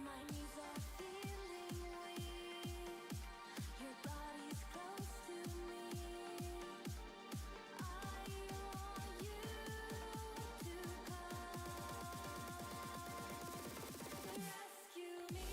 My knees are feeling weak. Your body's close to me. I want you to come rescue me.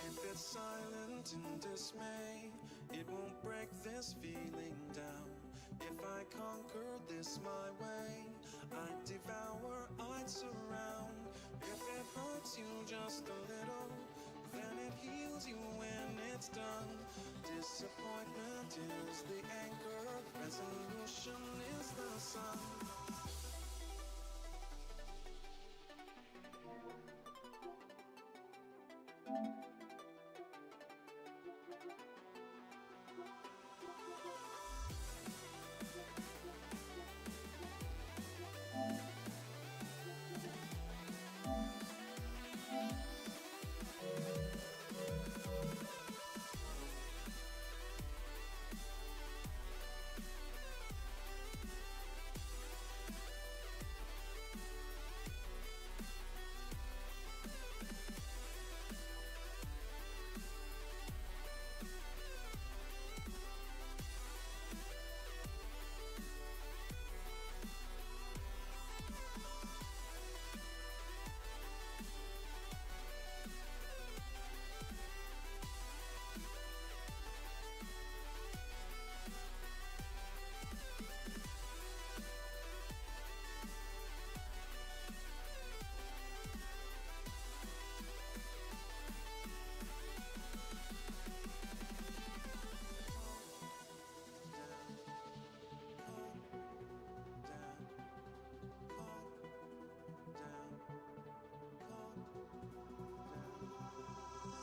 If it's silent in dismay, it won't break this feeling down. If I conquer this my way, I'd devour, I'd surround. If it hurts you just a little, then it heals you when it's done. Disappointment is the anchor, resolution is the sun.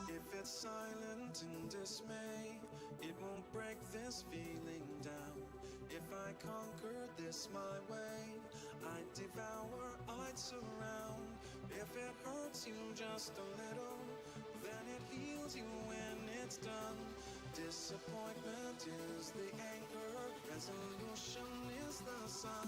If it's silent in dismay, it won't break this feeling down. If I conquer this my way, I'd devour, I'd surround. If it hurts you just a little, then it heals you when it's done. Disappointment is the anchor, resolution is the sun.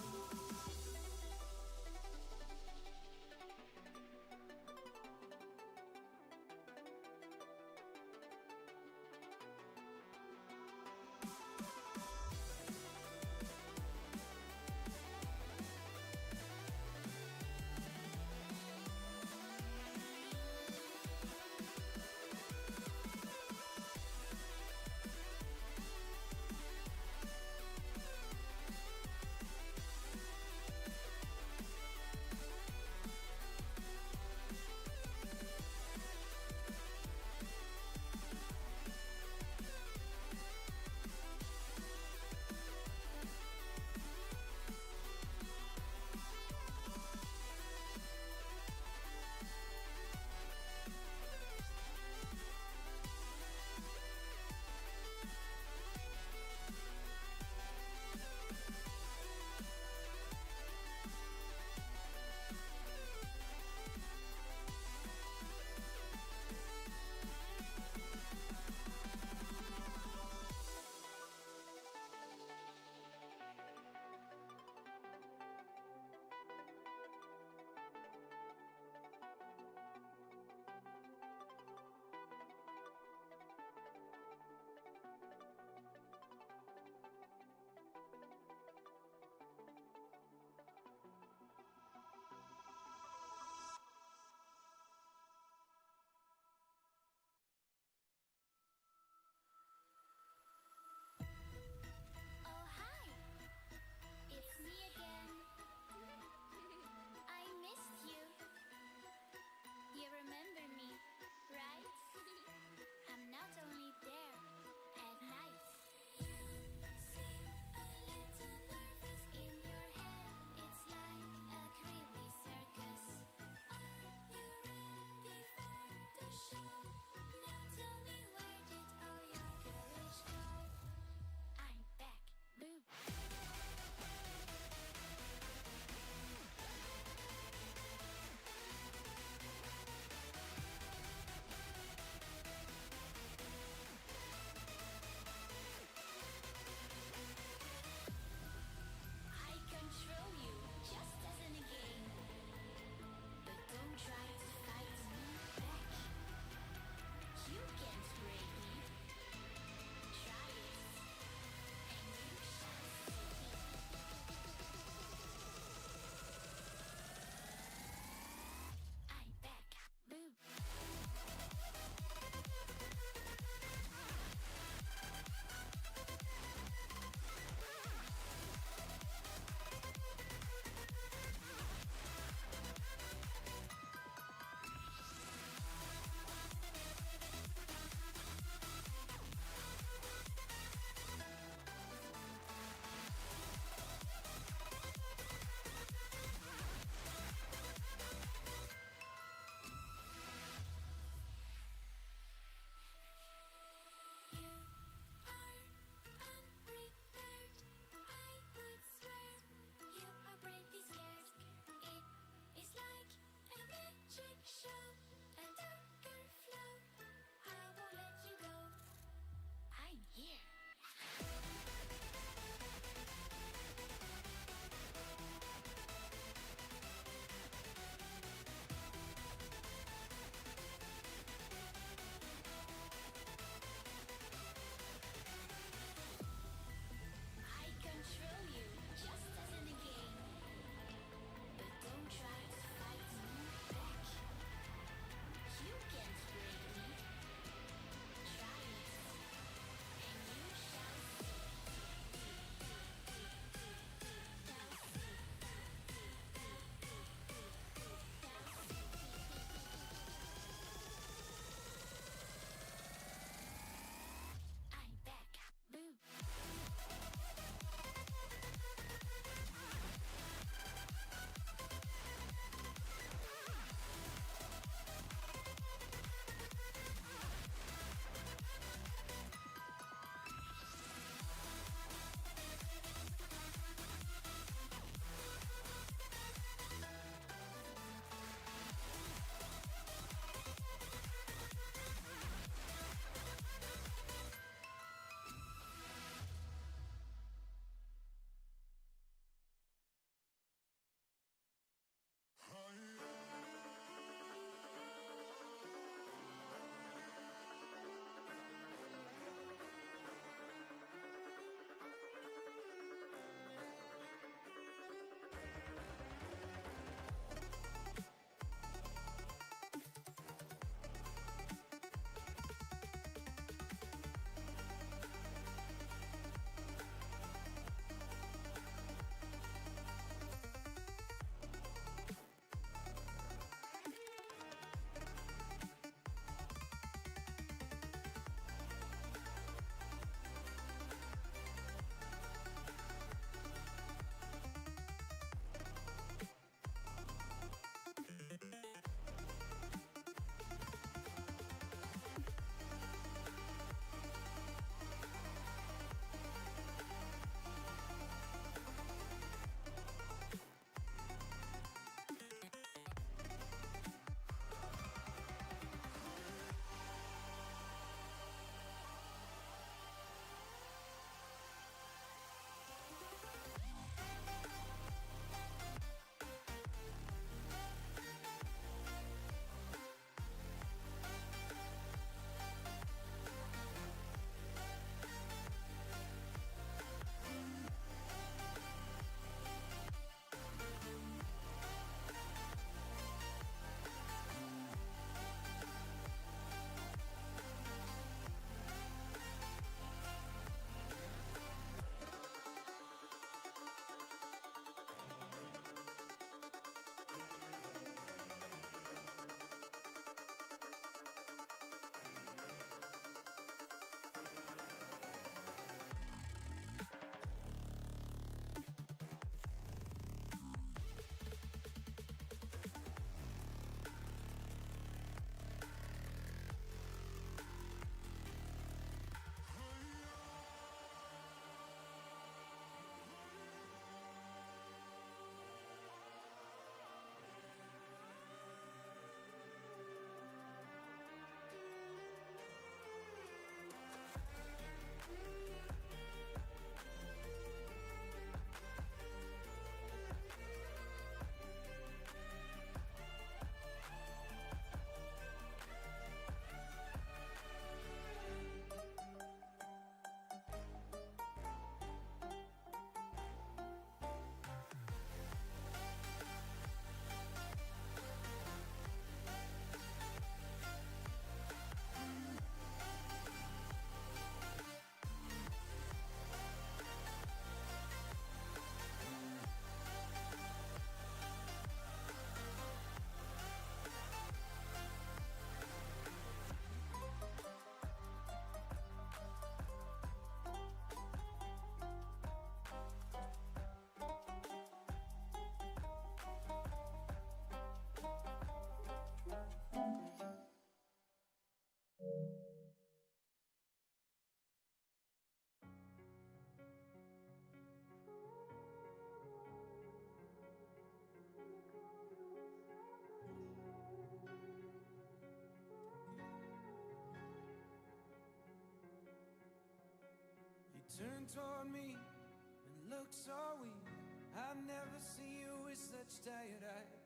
Turn toward me and look so weak. I've never seen you with such tired eyes.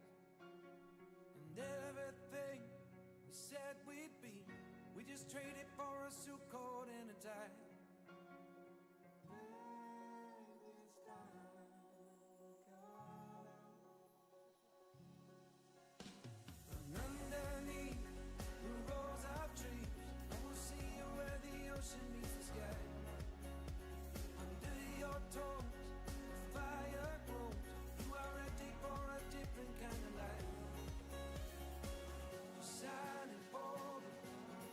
And everything we said we'd be, we just traded for a suit coat and a tie. And underneath the rows of trees, I will see you where the ocean meets the sky. Under your toes, the fire grows. You are ready for a different kind of life. You're silent for the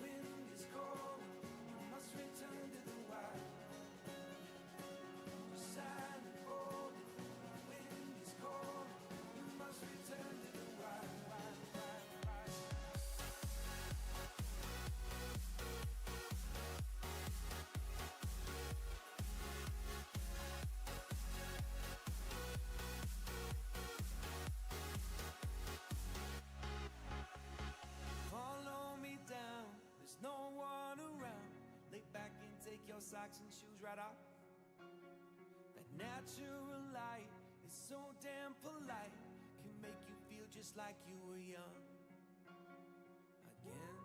wind is cold. You must return to the wild. You're silent for the wind is cold. You must return to the wild. Follow me down, there's no one around. Lay back and take your socks and shoes right off. That natural light is so damn polite, can make you feel just like you were young again.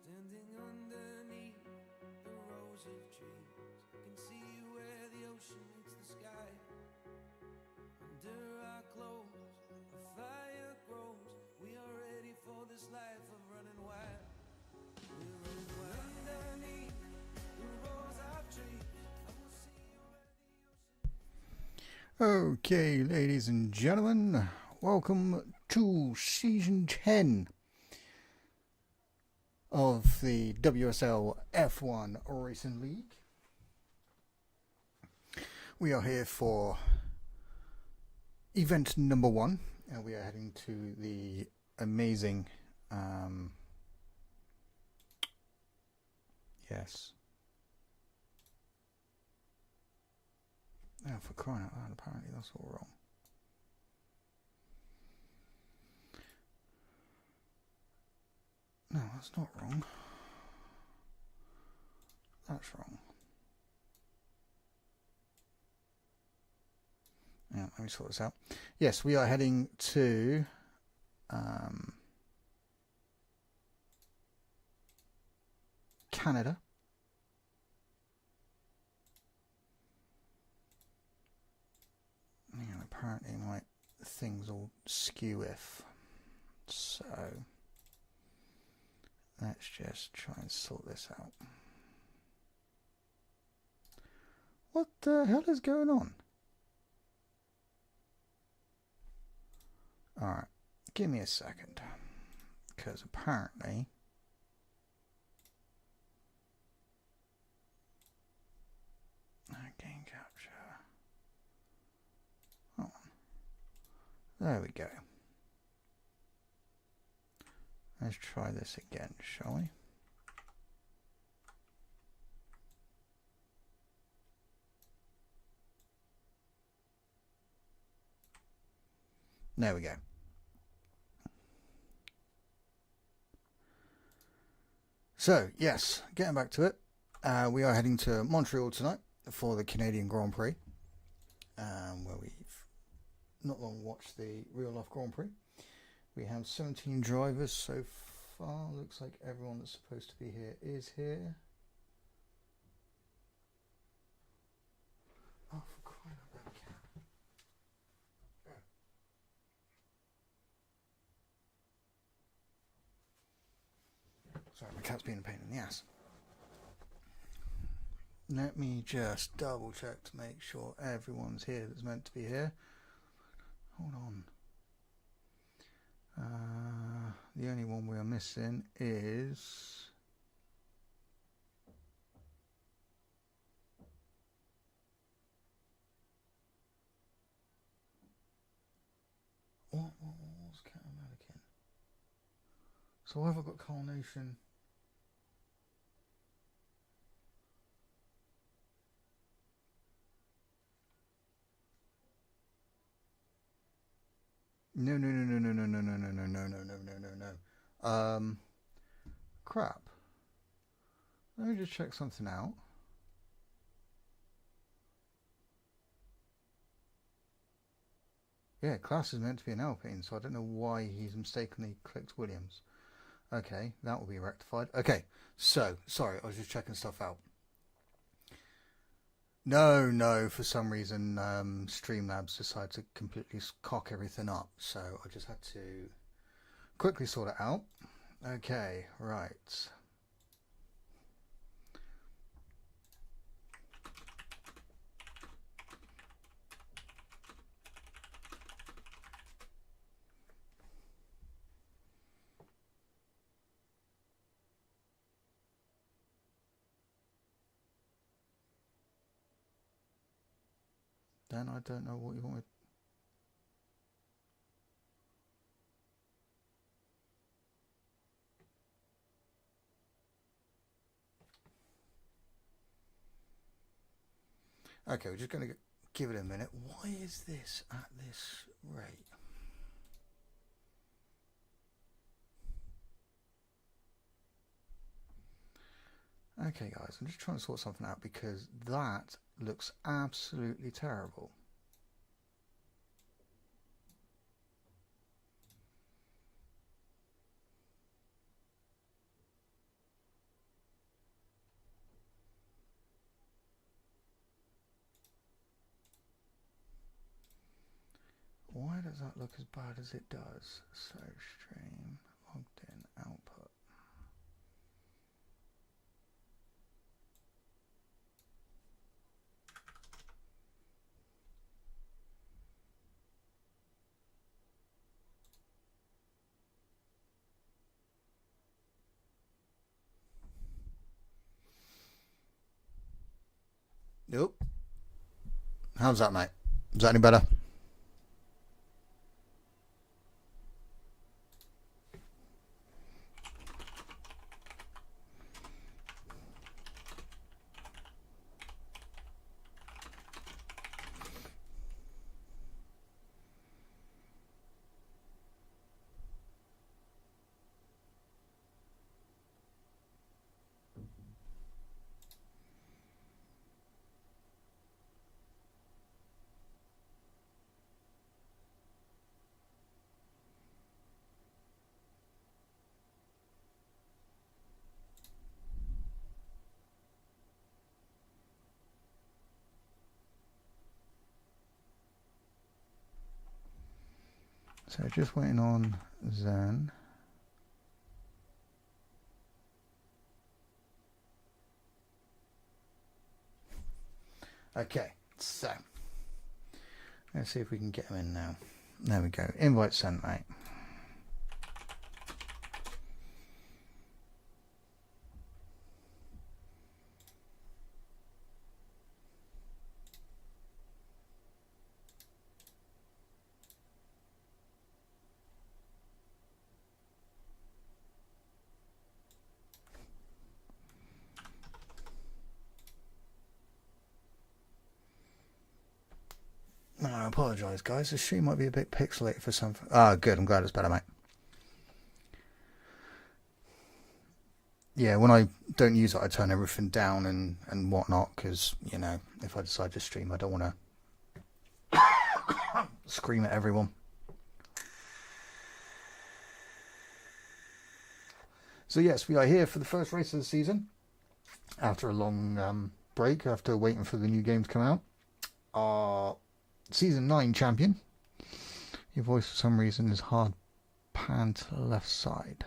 Standing underneath the rows of trees, I can see where the ocean meets the sky. Under our clothes, a fire grows. We are ready for this life of running wild. We're running wild. Underneath the rows of trees, I will see you where the ocean. Okay, ladies and gentlemen, welcome to season 10 of the WSL F1 Racing League. We are here for event number 1, and we are heading to the amazing, yes. Oh, for crying out loud, apparently that's all wrong. No, that's not wrong. That's wrong. Yeah, let me sort this out. Yes, we are heading to Canada. And apparently my thing's all skew if. So let's just try and sort this out. What the hell is going on? Alright, give me a second. Because apparently game capture. Hold on. There we go. Let's try this again, shall we? There we go. So, yes, getting back to it. We are heading to Montreal tonight for the Canadian Grand Prix, where we've not long watched the real life Grand Prix. We have 17 drivers so far. Looks like everyone that's supposed to be here is here. Oh, for crying out loud, cat. Sorry, my cat's being a pain in the ass. Let me just double check to make sure everyone's here that's meant to be here. Hold on. The only one we are missing is what's Cat American? So have I got Carnation? No, no, no, no, no, no, no, no, no, no, no, no, no, no, no, no. Crap. Let me just check something out. Yeah, Klaus is meant to be an Alpine, so I don't know why he's mistakenly clicked Williams. Okay, that will be rectified. Okay, so, sorry, I was just checking stuff out. No, for some reason, Streamlabs decided to completely cock everything up, so I just had to quickly sort it out. Okay, right. Then I don't know what you want me. Okay, we're just going to give it a minute. Why is this at this rate? Okay, guys, I'm just trying to sort something out because that looks absolutely terrible. Why does that look as bad as it does? So, stream, logged in, output. Nope. How's that, mate? Is that any better? So just waiting on Zen. Okay, so let's see if we can get him in now. There we go. Invite sent, mate. No, I apologise, guys. The stream might be a bit pixelated for some. Ah, good. I'm glad it's better, mate. Yeah, when I don't use it, I turn everything down and whatnot because, you know, if I decide to stream, I don't want to scream at everyone. So, yes, we are here for the first race of the season after a long break, after waiting for the new game to come out. Our Season 9 champion. Your voice, for some reason, is hard pan to the left side.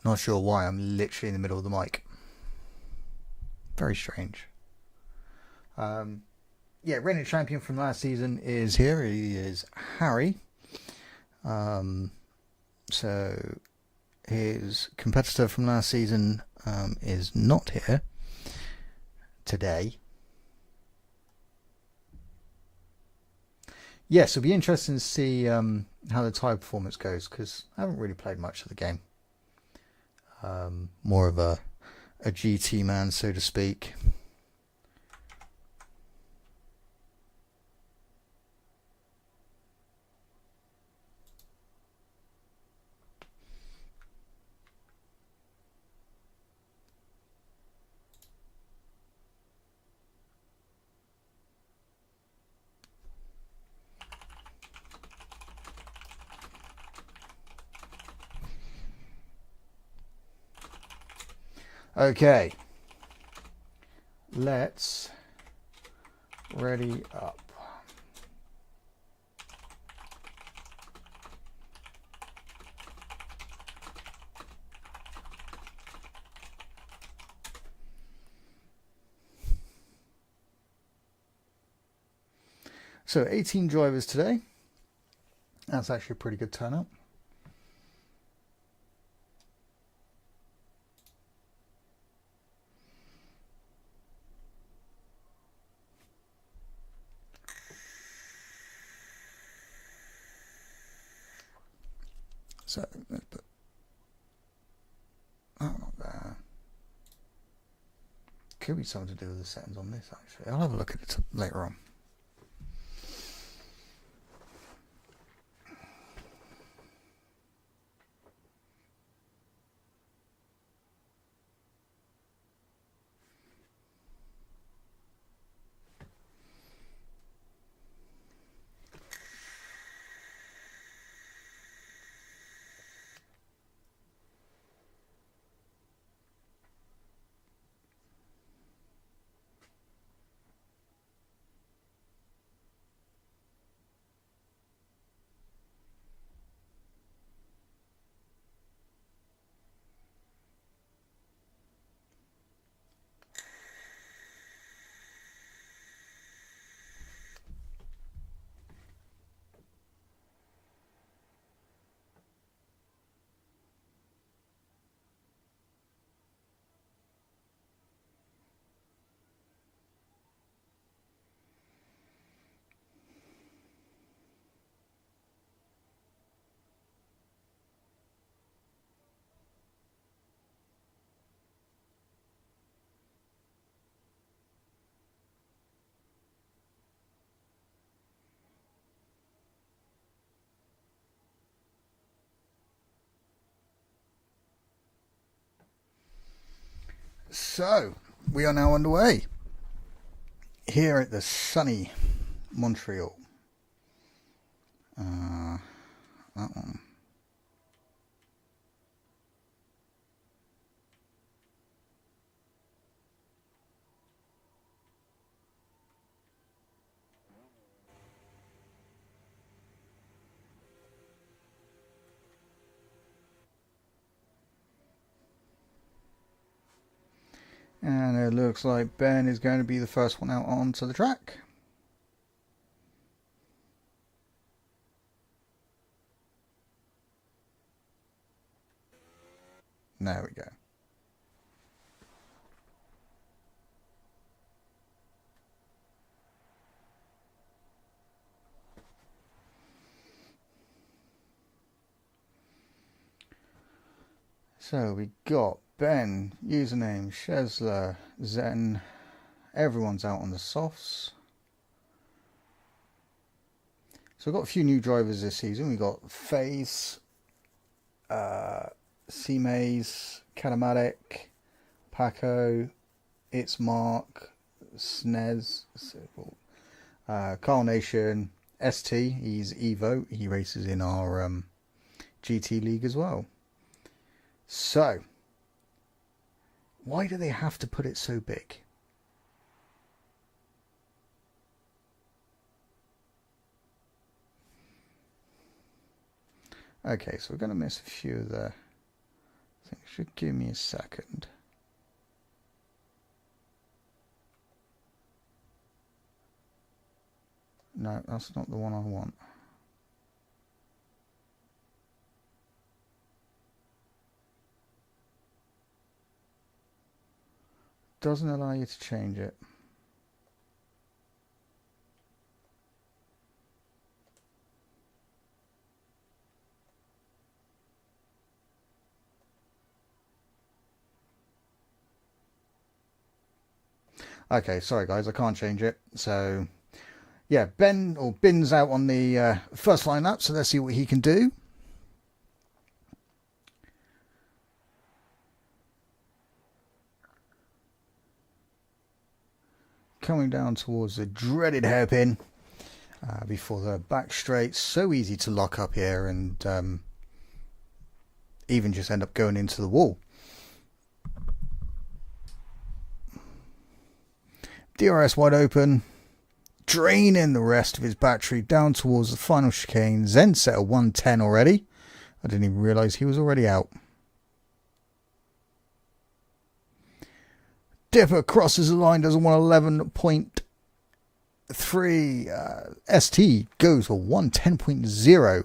Not sure why. I'm literally in the middle of the mic. Very strange. Yeah, reigning champion from last season is here. He is Harry. So his competitor from last season is not here today. Yes, it'll be interesting to see how the tie performance goes because I haven't really played much of the game. More of a GT man, so to speak. Okay. Let's ready up. So 18 drivers today. That's actually a pretty good turnout. So let's put that one up there. Could be something to do with the settings on this actually. I'll have a look at it later on. So we are now underway here at the sunny Montreal. That one. And it looks like Ben is going to be the first one out onto the track. There we go. So we got Ben, username Shesler, Zen. Everyone's out on the softs. So we've got a few new drivers this season. We got FaZe, C-Maze, Catamatic, Paco, It's Mark, Snez, Carnation, ST. He's Evo. He races in our GT League as well. So, why do they have to put it so big? Okay, so we're going to miss a few of the things. Should give me a second. No, that's not the one I want. Doesn't allow you to change it. Okay, sorry guys, I can't change it. So, yeah, Ben's out on the first lineup, so let's see what he can do. Coming down towards the dreaded hairpin before the back straight. So easy to lock up here and even just end up going into the wall. DRS wide open, draining the rest of his battery down towards the final chicane. Zen set a 110 already. I didn't even realise he was already out. Dipper crosses the line, does a 111.3. ST goes for 110.0.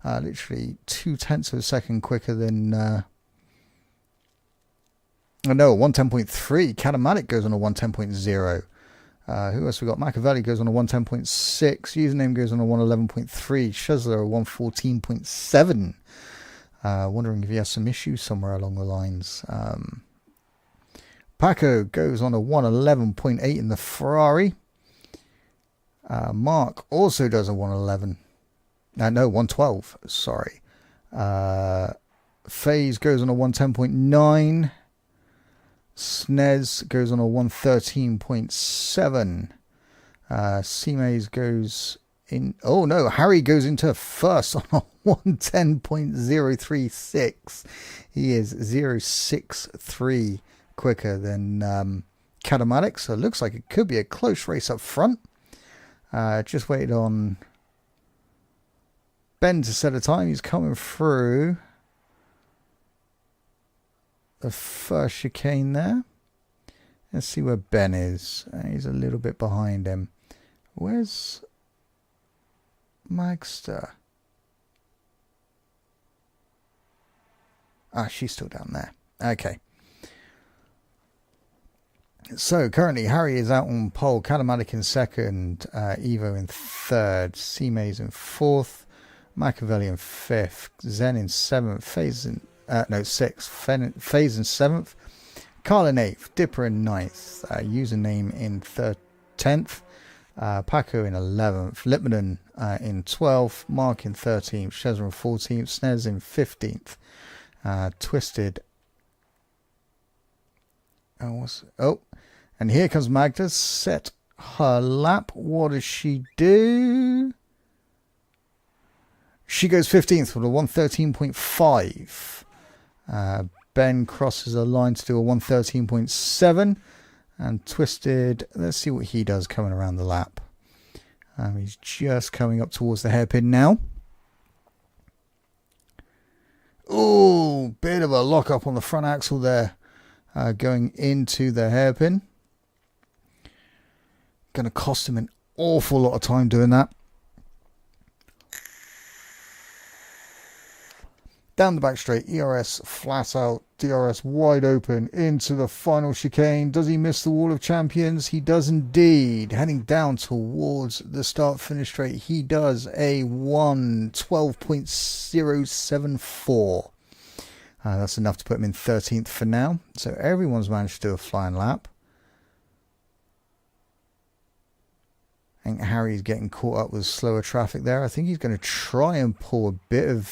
Literally 0.2 of a second quicker than... no, 110.3. Catamatic goes on a 110.0. Who else we got? Machiavelli goes on a 110.6. Username goes on a 111.3. Shuzler a 114.7. Wondering if he has some issues somewhere along the lines. Paco goes on a 111.8 in the Ferrari. Mark also does a 111. No, 112. Sorry. FaZe goes on a 110.9. SNES goes on a 113.7. C-Maze goes in... Oh, no. Harry goes into first on a 110.036. He is 0.63 quicker than Catamatic. So it looks like it could be a close race up front. Just waited on Ben to set a time. He's coming through the first chicane there. Let's see where Ben is. He's a little bit behind him. Where's Magster? She's still down there. Okay. So currently Harry is out on pole, Catamatic in second, Evo in third, C-Maze in fourth, Machiavelli in fifth, Zen in seventh, FaZe in sixth, FaZe in seventh, Carl in eighth, Dipper in ninth, username in 10th, Paco in 11th, Lipman in 12th, Mark in 13th, Shezza in 14th, Snez in 15th, Twisted. And here comes Magda, set her lap. What does she do? She goes 15th with a 113.5. Ben crosses the line to do a 113.7. And Twisted, let's see what he does coming around the lap. He's just coming up towards the hairpin now. Oh, bit of a lock up on the front axle there. Going into the hairpin. Going to cost him an awful lot of time doing that. Down the back straight, ERS flat out, DRS wide open into the final chicane. Does he miss the wall of champions? He does indeed. Heading down towards the start finish straight, he does a 112.074. That's enough to put him in 13th for now. So everyone's managed to do a flying lap. I think Harry's getting caught up with slower traffic there. I think he's going to try and pull a bit of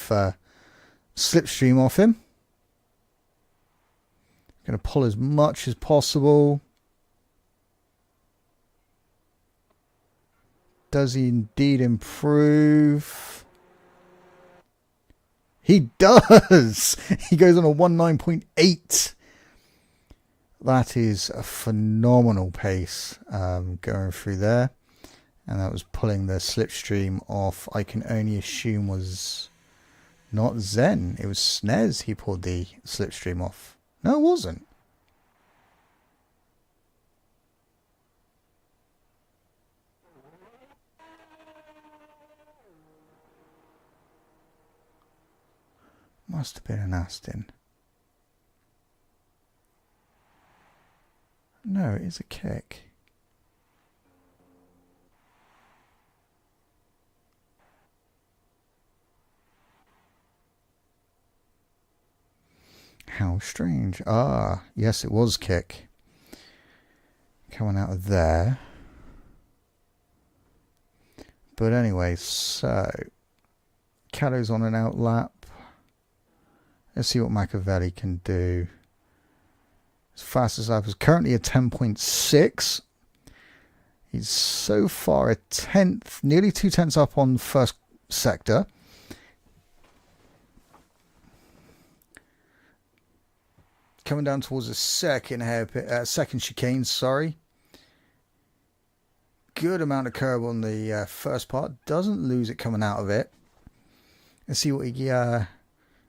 slipstream off him. Going to pull as much as possible. Does he indeed improve? He does! He goes on a 19.8. That is a phenomenal pace going through there. And that was pulling the slipstream off. I can only assume was not Zen. It was Snez he pulled the slipstream off. No, it wasn't. Must have been an Aston. No, it is a kick. How strange. Yes, it was kick. Coming out of there. But anyway, so Cato's on an out lap. Let's see what Machiavelli can do. His fastest lap is currently a 10.6. He's so far a tenth, nearly 0.2 up on the first sector. Coming down towards the second chicane, sorry. good amount of curb on the first part. Doesn't lose it coming out of it. Let's see what he's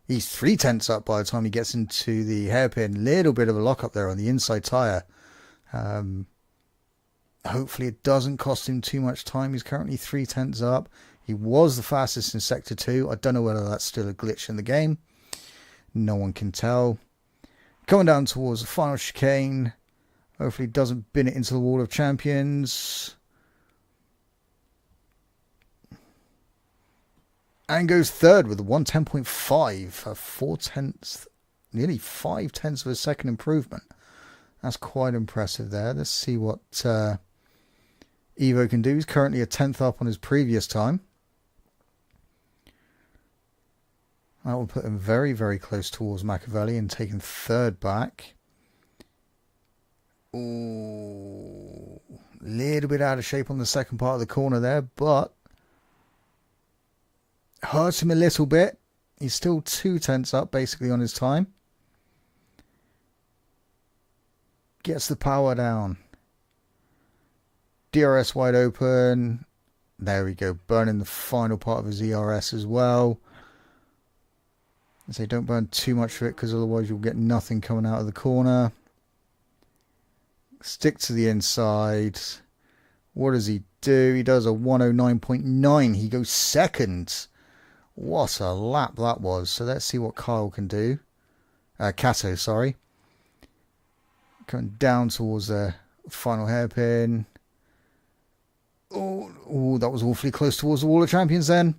3/10 up by the time he gets into the hairpin. Little bit of a lock up there on the inside tyre. Hopefully it doesn't cost him too much time. He's currently 3/10 up. He was the fastest in Sector 2. I don't know whether that's still a glitch in the game. No one can tell. Coming down towards the final chicane. Hopefully doesn't bin it into the wall of champions. And goes third with a 110.5. A 4/10, nearly 5/10 of a second improvement. That's quite impressive there. Let's see what Evo can do. He's currently a 10th up on his previous time. That will put him very, very close towards Machiavelli and taking third back. Ooh, little bit out of shape on the second part of the corner there, but hurts him a little bit. He's still 2/10 up basically on his time. Gets the power down. DRS wide open. There we go. Burning the final part of his ERS as well. I say don't burn too much of it because otherwise you'll get nothing coming out of the corner. Stick to the inside. What does he do? He does a 109.9. He goes second. What a lap that was. So let's see what Kyle can do. Kato, sorry. Coming down towards the final hairpin. Oh, that was awfully close towards the wall of champions then.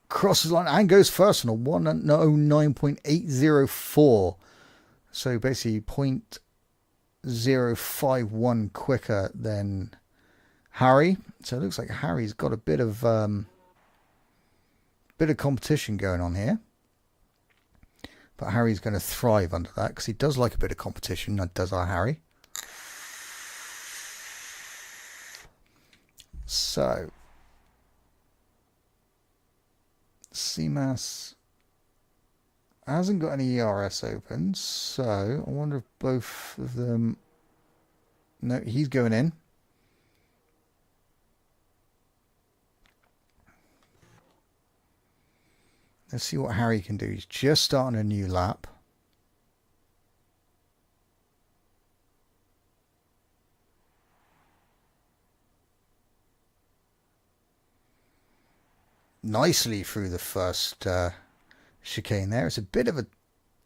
Crosses line and goes first on a 109.804. So basically 0.051 quicker than Harry. So it looks like Harry's got a bit of competition going on here. But Harry's going to thrive under that because he does like a bit of competition. That does our Harry. So CMAS hasn't got any ERS open, so I wonder if both of them... No, he's going in. Let's see what Harry can do. He's just starting a new lap. Nicely through the first chicane there. It's a bit of a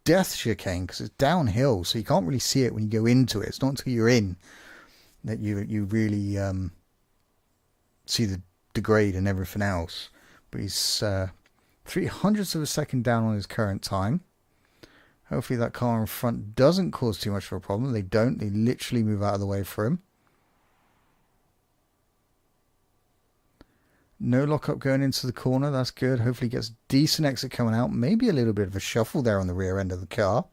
death chicane because it's downhill, so you can't really see it when you go into it. It's not until you're in that you really see the degrade and everything else. But he's 0.03 of a second down on his current time. Hopefully that car in front doesn't cause too much of a problem. They don't. They literally move out of the way for him. No lockup going into the corner. That's good. Hopefully gets decent exit coming out. Maybe a little bit of a shuffle there on the rear end of the car.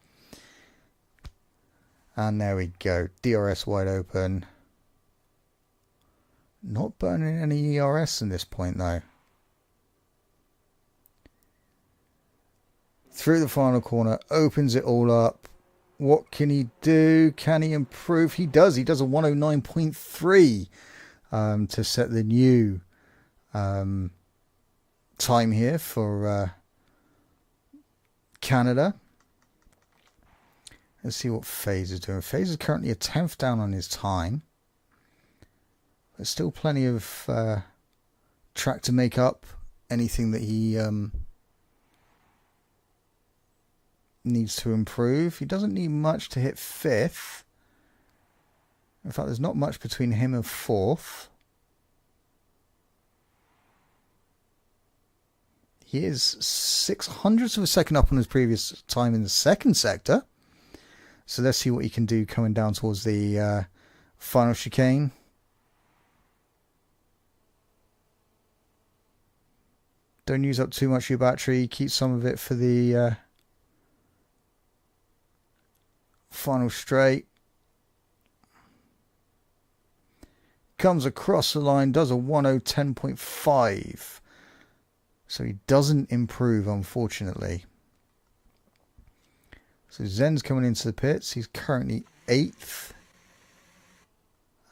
And there we go. DRS wide open. Not burning any ERS in this point though. Through the final corner. Opens it all up. What can he do? Can he improve? He does. He does a 109.3 to set the new time here for Canada. Let's see what FaZe is doing. FaZe is currently a 10th down on his time. There's still plenty of track to make up anything that he needs to improve. He doesn't need much to hit 5th. In fact, there's not much between him and 4th. He is 0.06 of a second up on his previous time in the second sector. So let's see what he can do coming down towards the final chicane. Don't use up too much of your battery. Keep some of it for the final straight. Comes across the line, does a 1:10.5. So he doesn't improve, unfortunately. So Zen's coming into the pits. He's currently 8th.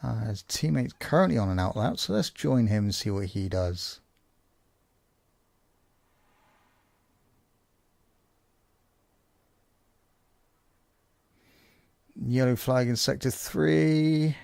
His teammate's currently on an outlap, so let's join him and see what he does. Yellow flag in sector 3.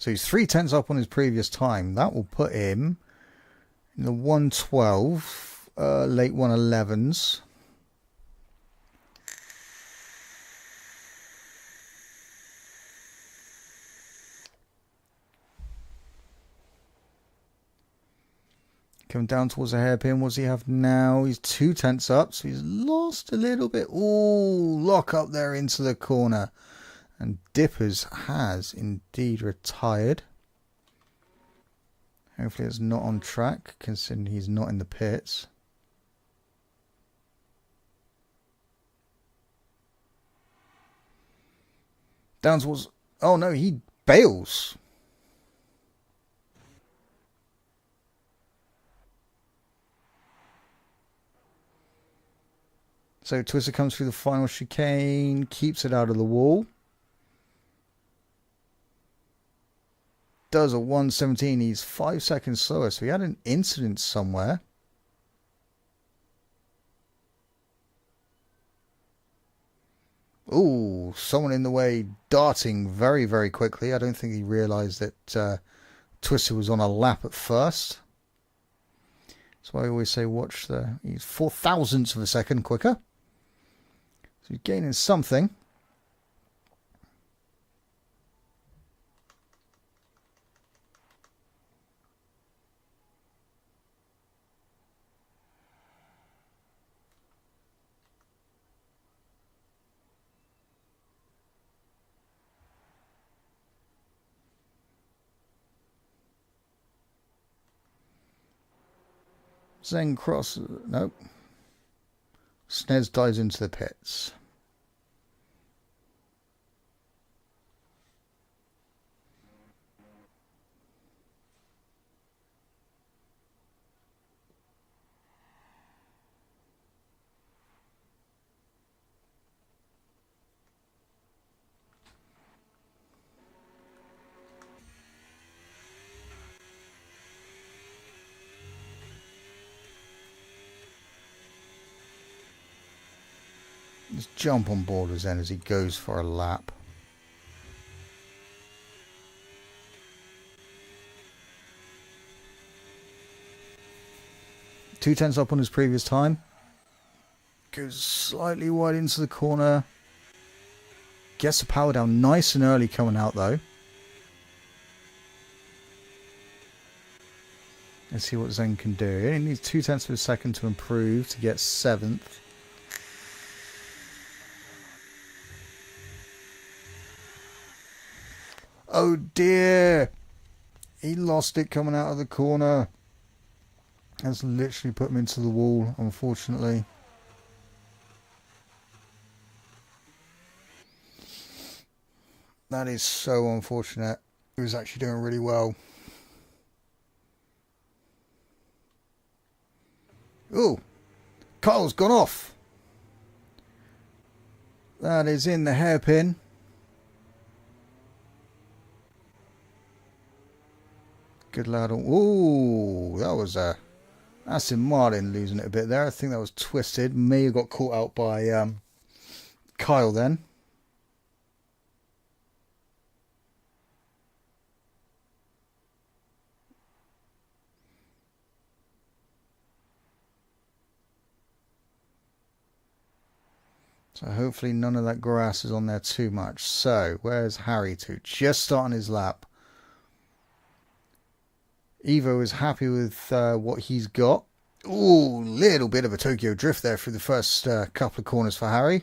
So he's 3/10 up on his previous time. That will put him in the 112, late 111s. Coming down towards the hairpin. What does he have now? He's 2/10 up, so he's lost a little bit. Ooh, lock up there into the corner. And Dippers has indeed retired. Hopefully it's not on track, considering he's not in the pits. Down towards... Oh no, he bails. So Twister comes through the final chicane, keeps it out of the wall. Does a 117. He's 5 seconds slower, so he had an incident somewhere. Ooh, someone in the way, darting very, very quickly. I don't think he realised that Twister was on a lap at first. That's why I always say watch the... He's 4,000ths of a second quicker. So he's gaining something. Zen cross, nope. Snez dives into the pits. Just jump on board with Zen as he goes for a lap. Two tenths up on his previous time. Goes slightly wide into the corner. Gets the power down nice and early coming out though. Let's see what Zen can do. He needs 0.2 of a second to improve to get 7th. Oh dear! He lost it coming out of the corner. That's literally put him into the wall, unfortunately. That is so unfortunate. He was actually doing really well. Ooh! Kyle's gone off! That is in the hairpin. Good lad. Ooh, that was Aston Martin losing it a bit there. I think that was twisted. May have got caught out by Kyle then. So hopefully none of that grass is on there too much. So where's Harry to? Just starting his lap. Evo is happy with what he's got. Ooh, little bit of a Tokyo drift there through the first couple of corners for Harry.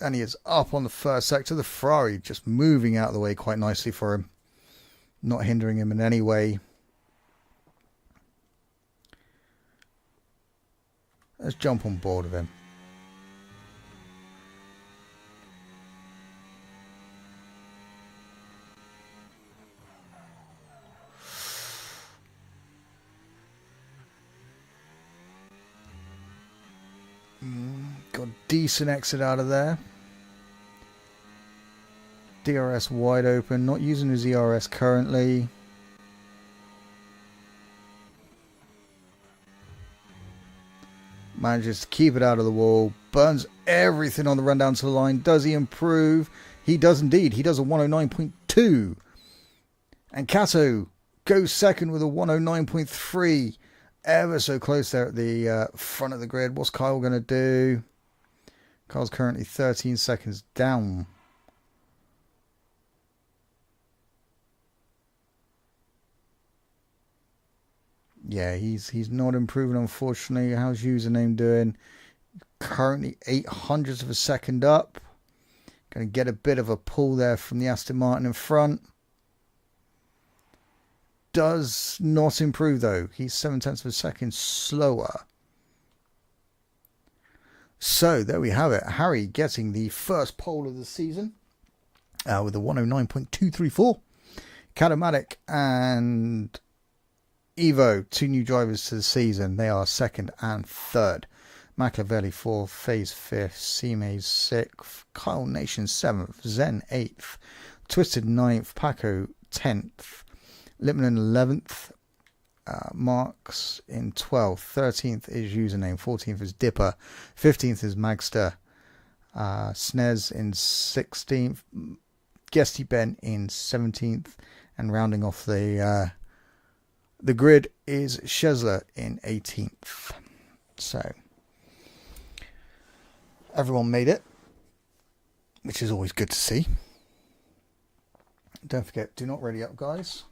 And he is up on the first sector. The Ferrari just moving out of the way quite nicely for him. Not hindering him in any way. Let's jump on board with him. Got decent exit out of there. DRS wide open, not using his ERS currently. Manages to keep it out of the wall. Burns everything on the run down to the line. Does he improve? He does indeed. He does a 109.2. And Kato goes second with a 109.3. Ever so close there at the front of the grid. What's Kyle going to do? Kyle's currently 13 seconds down. Yeah, he's not improving, unfortunately. How's username doing? Currently 0.08 of a second up. Going to get a bit of a pull there from the Aston Martin in front. Does not improve though. He's 0.7 of a second slower. So there we have it. Harry getting the first pole of the season with a 109.234. Catomatic and Evo, 2 new drivers to the season. They are second and third. Machiavelli 4th, Phase 5th, Seamaze 6th, Kyle Nation 7th, Zen 8th, Twisted 9th, Paco 10th, Lipman 11th, Marks in 12th, 13th is Username, 14th is Dipper, 15th is Magster, Snez in 16th, Guesty Ben in 17th, and rounding off the grid is Shesler in 18th. So everyone made it, which is always good to see. Don't forget, do not ready up, guys.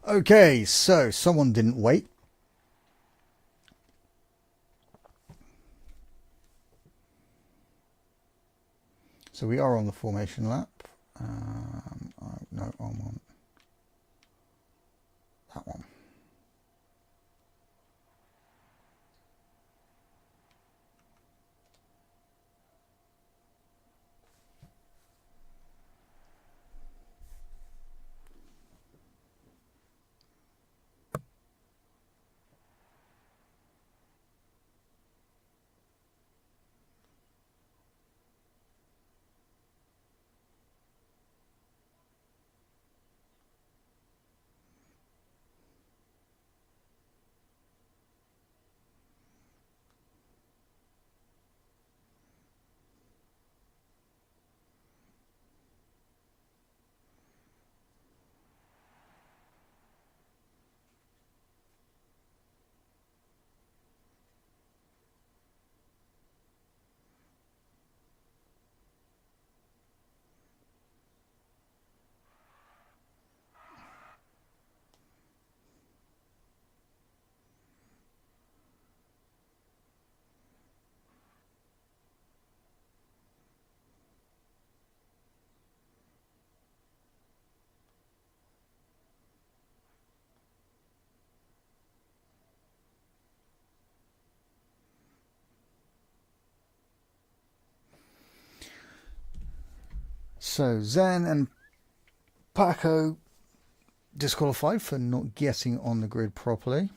Okay, so someone didn't wait. So we are on the formation lap. No, I want that one. So Zen and Paco disqualified for not getting on the grid properly.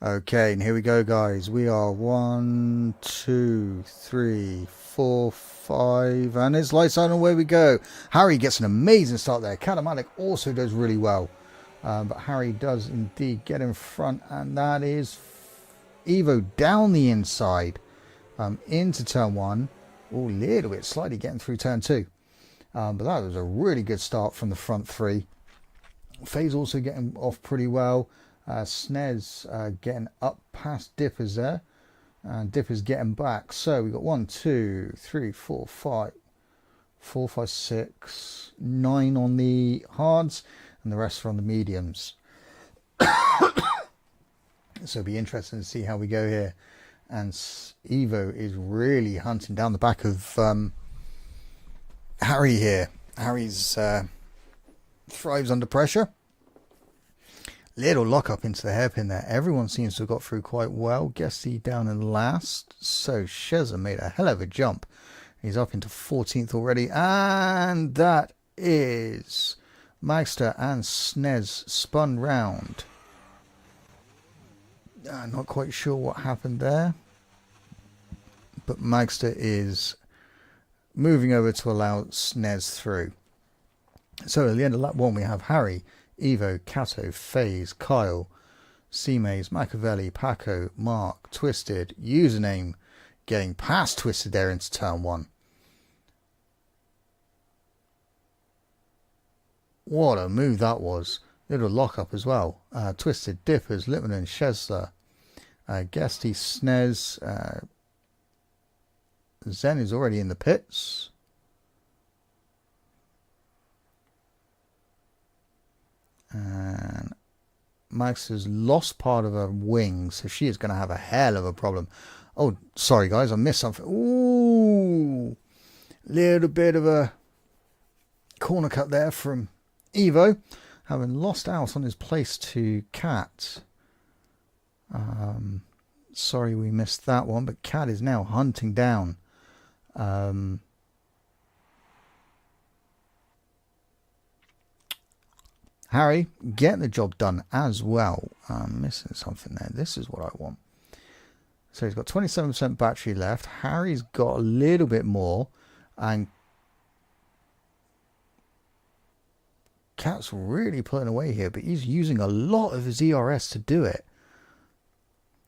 Okay, and here we go, guys. We are 1, 2, 3, 4, 5, and it's lights out and away we go. Harry gets an amazing start there. Catamatic also does really well, but Harry does indeed get in front, and that is Evo down the inside into turn 1. Oh, a little bit slightly getting through turn 2, but that was a really good start from the front 3. Faye's also getting off pretty well. Snez getting up past Dippers there, and Dippers getting back. So we got 1, 2, 3, 4, 5, 4, 5, 6, 9 on the hards, and the rest are on the mediums. So it'll be interesting to see how we go here. And Evo is really hunting down the back of Harry here. Harry's thrives under pressure. Little lock up into the hairpin there. Everyone seems to have got through quite well. Guessy down in last. So Sheza made a hell of a jump. He's up into 14th already. And that is Magster and Snez spun round. Not quite sure what happened there. But Magster is moving over to allow Snez through. So at the end of lap 1 we have Harry, Evo, Cato, FaZe, Kyle, C-Maze, Machiavelli, Paco, Mark, Twisted, Username getting past Twisted there into turn 1. What a move that was. Little lock up as well. Twisted, Dippers, Lippman, Shesler, Guesty, Snez, Zen is already in the pits. And Max has lost part of her wing, so she is going to have a hell of a problem. Oh, sorry guys, I missed something. Ooh, little bit of a corner cut there from Evo, having lost out on his place to Cat. Sorry we missed that one, but Cat is now hunting down Harry, getting the job done as well. I'm missing something there. This is what I want. So he's got 27% battery left. Harry's got a little bit more. And Cat's really pulling away here, but he's using a lot of his ERS to do it.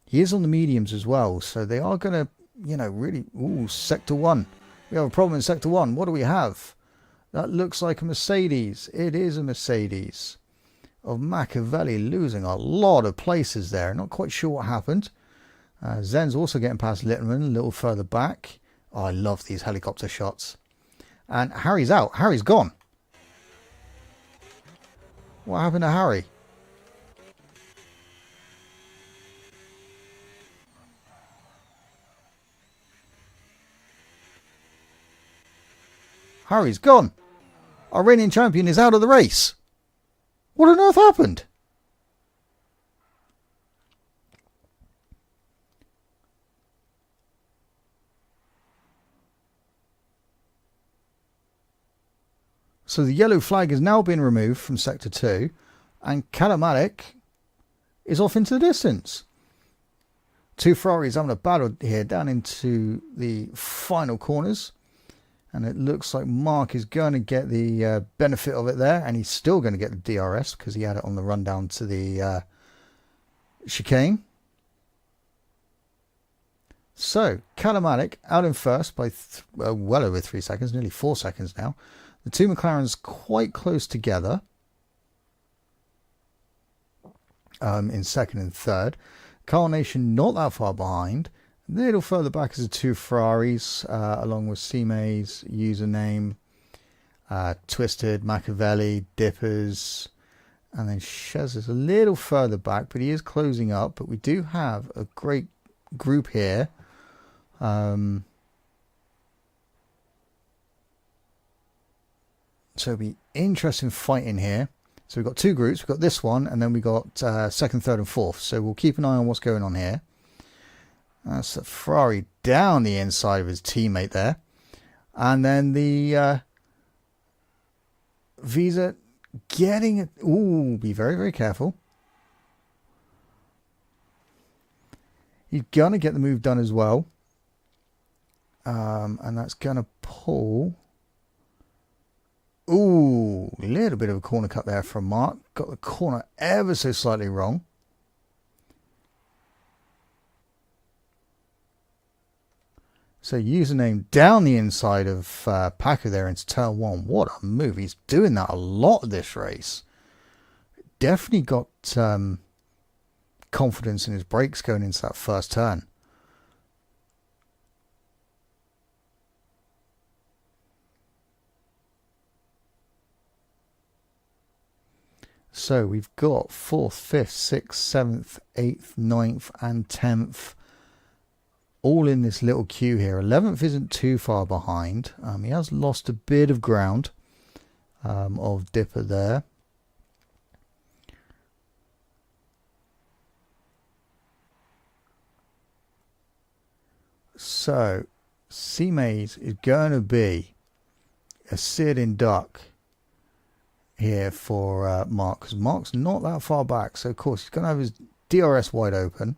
He is on the mediums as well, so they are going to, you know, really... Ooh, Sector 1. We have a problem in Sector 1. What do we have? That looks like a Mercedes. It is a Mercedes. Of Machiavelli losing a lot of places there. Not quite sure what happened. Zen's also getting past Littman a little further back. Oh, I love these helicopter shots. And Harry's out. Harry's gone. What happened to Harry? Harry's gone. Our reigning champion is out of the race. What on earth happened? So the yellow flag has now been removed from Sector 2 and Calamatic is off into the distance. Two Ferraris having a battle here down into the final corners. And it looks like Mark is going to get the benefit of it there. And he's still going to get the DRS because he had it on the run down to the chicane. So, Calamatic out in first by well over 3 seconds, nearly 4 seconds now. The two McLarens quite close together in second and third. Carnation not that far behind. A little further back is the two Ferraris, along with C-Maze, Username, Twisted, Machiavelli, Dippers, and then Shez is a little further back, but he is closing up. But we do have a great group here. So it'll be interesting fighting here. So we've got two groups. We've got this one, and then we got second, third, and fourth. So we'll keep an eye on what's going on here. That's a Ferrari down the inside of his teammate there. And then the Visa getting it. Ooh, be very, very careful. He's going to get the move done as well. And that's going to pull. Ooh, a little bit of a corner cut there from Mark. Got the corner ever so slightly wrong. So username down the inside of Paco there into turn one. What a move. He's doing that a lot this race. Definitely got confidence in his brakes going into that first turn. So we've got 4th, 5th, 6th, 7th, 8th, 9th and 10th all in this little queue here. 11th isn't too far behind. He has lost a bit of ground of Dipper there. So C-Maze is going to be a sit-in duck here for Mark, because Mark's not that far back. So of course he's going to have his DRS wide open.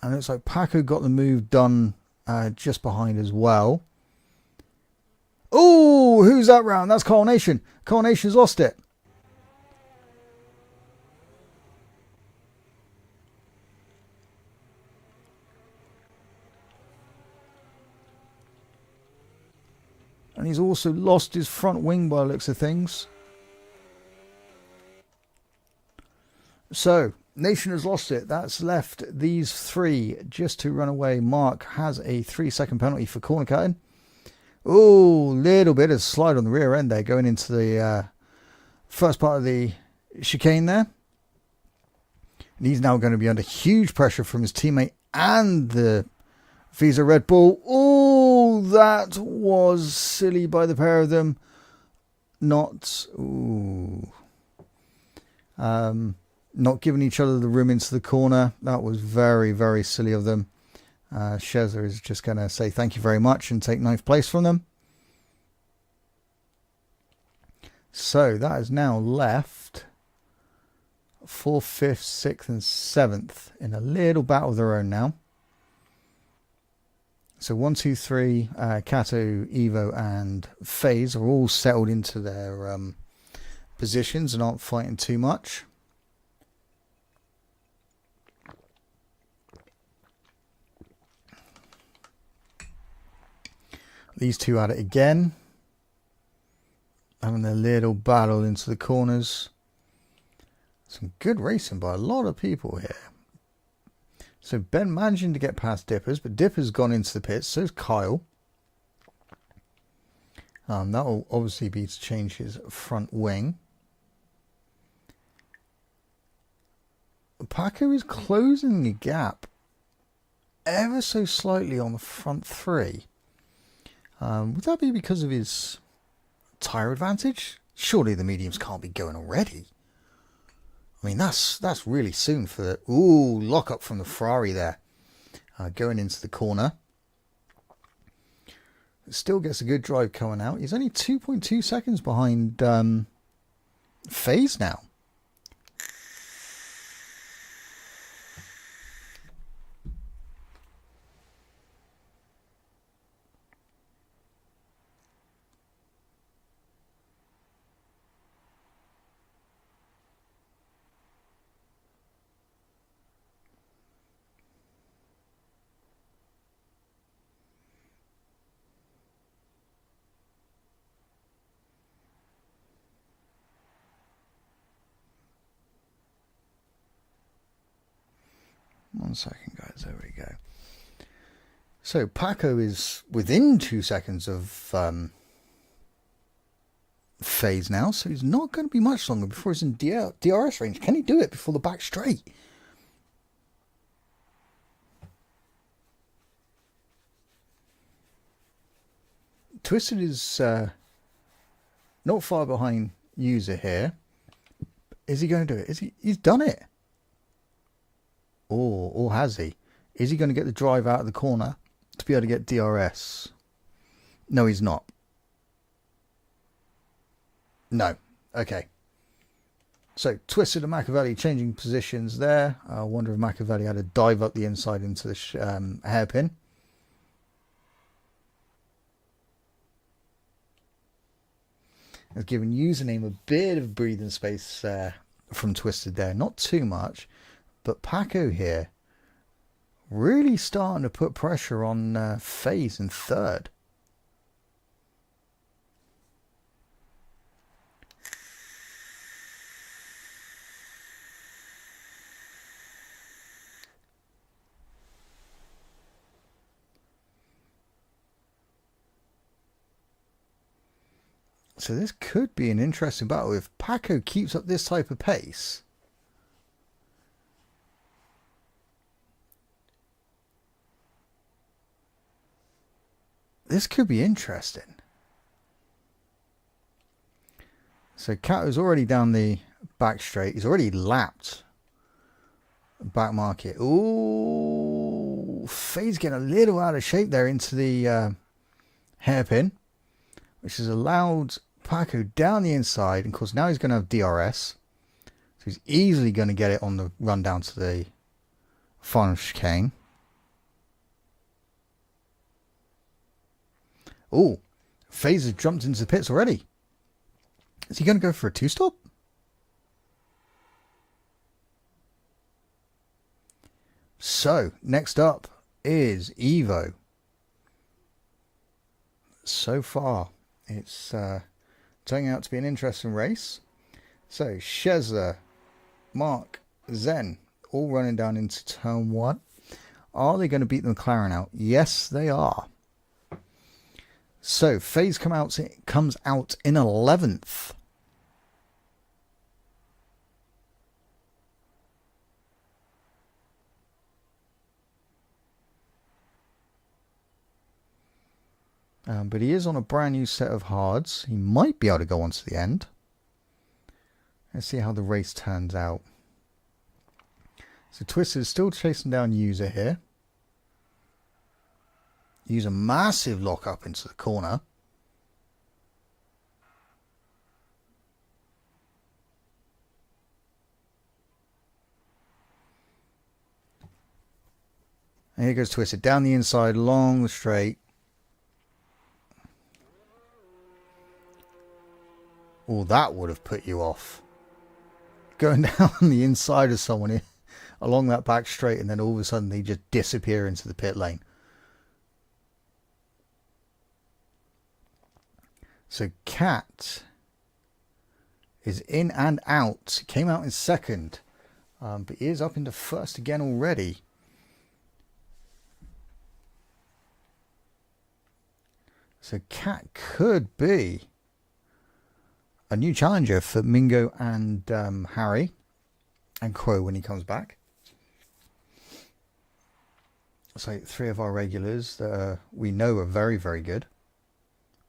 And it looks like Paco got the move done just behind as well. Oh, who's that round? That's Coronation. Coronation's lost it. And he's also lost his front wing by the looks of things. So, Nation has lost it. That's left these three just to run away. Mark has a 3-second penalty for corner cutting. Oh, little bit of slide on the rear end there going into the first part of the chicane there. And he's now going to be under huge pressure from his teammate and the Visa Red Bull. Oh, that was silly by the pair of them. Not giving each other the room into the corner. That was very, very silly of them. Sheza is just going to say thank you very much and take 9th place from them. So that is now left 4th, 5th, 6th and 7th in a little battle of their own now. So 1, 2, 3, Kato, Evo and FaZe are all settled into their positions and aren't fighting too much. These two at it again. Having a little battle into the corners. Some good racing by a lot of people here. So Ben managing to get past Dippers, but Dippers gone into the pits. So's Kyle. That will obviously be to change his front wing. Paco is closing the gap ever so slightly on the front three. Would that be because of his tyre advantage? Surely the mediums can't be going already. I mean, that's really soon for the... Ooh, lock up from the Ferrari there. Going into the corner. Still gets a good drive coming out. He's only 2.2 seconds behind FaZe now. 1 second, guys. There we go. So Paco is within 2 seconds of FaZe now, so he's not going to be much longer before he's in DRS range. Can he do it before the back straight? Twisted is not far behind User here. Is he going to do it? He's done it. Or has he? Is he going to get the drive out of the corner to be able to get DRS? No, he's not. No. Okay. So, Twisted and Machiavelli changing positions there. I wonder if Machiavelli had to dive up the inside into the hairpin. Has given Username a bit of breathing space from Twisted there. Not too much. But Paco here really starting to put pressure on FaZe in third. So this could be an interesting battle if Paco keeps up this type of pace. This could be interesting. So Kato's already down the back straight. He's already lapped back market. Ooh, FaZe getting a little out of shape there into the hairpin, which has allowed Paco down the inside. And of course, now he's going to have DRS. So he's easily going to get it on the run down to the final chicane. Oh, FaZe has jumped into the pits already. Is he going to go for a two-stop? So, next up is Evo. So far, it's turning out to be an interesting race. So, Shezza, Mark, Zen, all running down into turn 1. Are they going to beat the McLaren out? Yes, they are. So, FaZe comes out in 11th. But he is on a brand new set of hards. He might be able to go on to the end. Let's see how the race turns out. So Twisted is still chasing down User here. User massive lock up into the corner. And here goes Twisted down the inside, along the straight. Oh, that would have put you off. Going down the inside of someone along that back straight, and then all of a sudden they just disappear into the pit lane. So Cat is in and out. Came out in second, but he is up into first again already. So Cat could be a new challenger for Mingo and Harry and Crow when he comes back. So 3 of our regulars that we know are very, very good.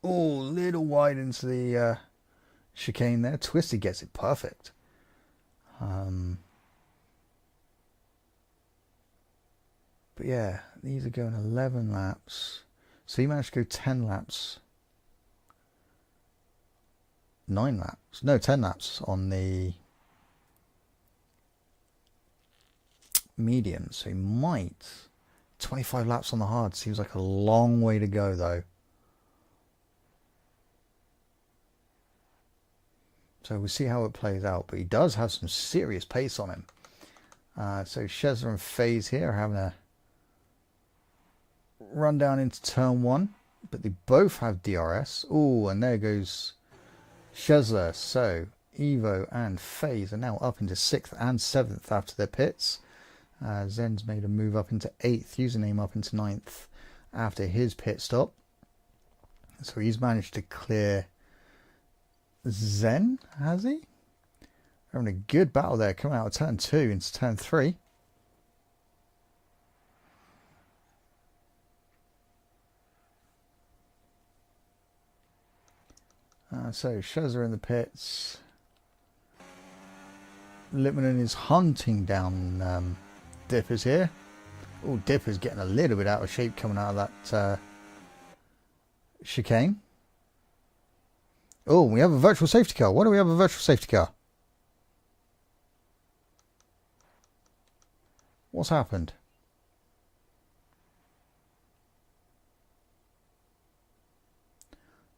Oh, little wide into the chicane there. Twisted gets it perfect. But yeah, these are going 11 laps. So he managed to go 10 laps. 9 laps. No, 10 laps on the medium. So he might. 25 laps on the hard. Seems like a long way to go, though. So we'll see how it plays out. But he does have some serious pace on him. So Shezza and FaZe here are having a run down into turn 1. But they both have DRS. Oh, and there goes Shezza. So Evo and FaZe are now up into 6th and 7th after their pits. Zen's made a move up into 8th. Username up into 9th after his pit stop. So he's managed to clear Zen, has he? Having a good battle there, coming out of turn 2 into turn 3. So Shezza in the pits. Lippmann is hunting down Dippers here. Oh, Dipper's getting a little bit out of shape coming out of that chicane. Oh, we have a virtual safety car. Why do we have a virtual safety car? What's happened?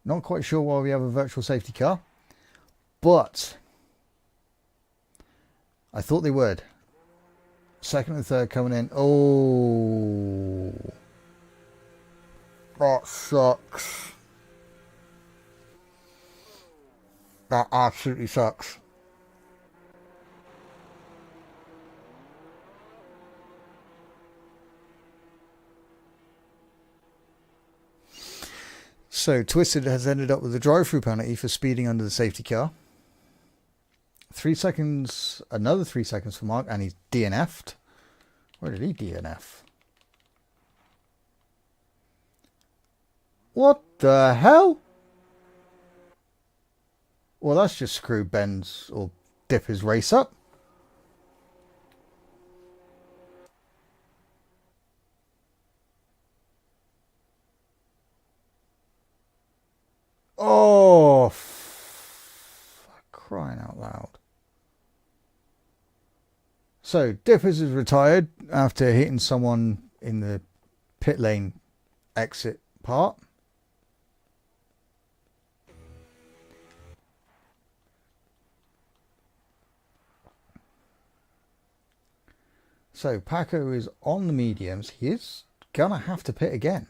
Not quite sure why we have a virtual safety car, but I thought they would. Second and third coming in. Oh, that sucks. That absolutely sucks. So Twisted has ended up with a drive-through penalty for speeding under the safety car. 3 seconds, another 3 seconds for Mark, and he's DNF'd. Where did he DNF? What the hell? Well, that's just screwed Ben's or Dipper's race up. Oh, crying out loud. So, Dippers is retired after hitting someone in the pit lane exit part. So, Paco is on the mediums. He is going to have to pit again.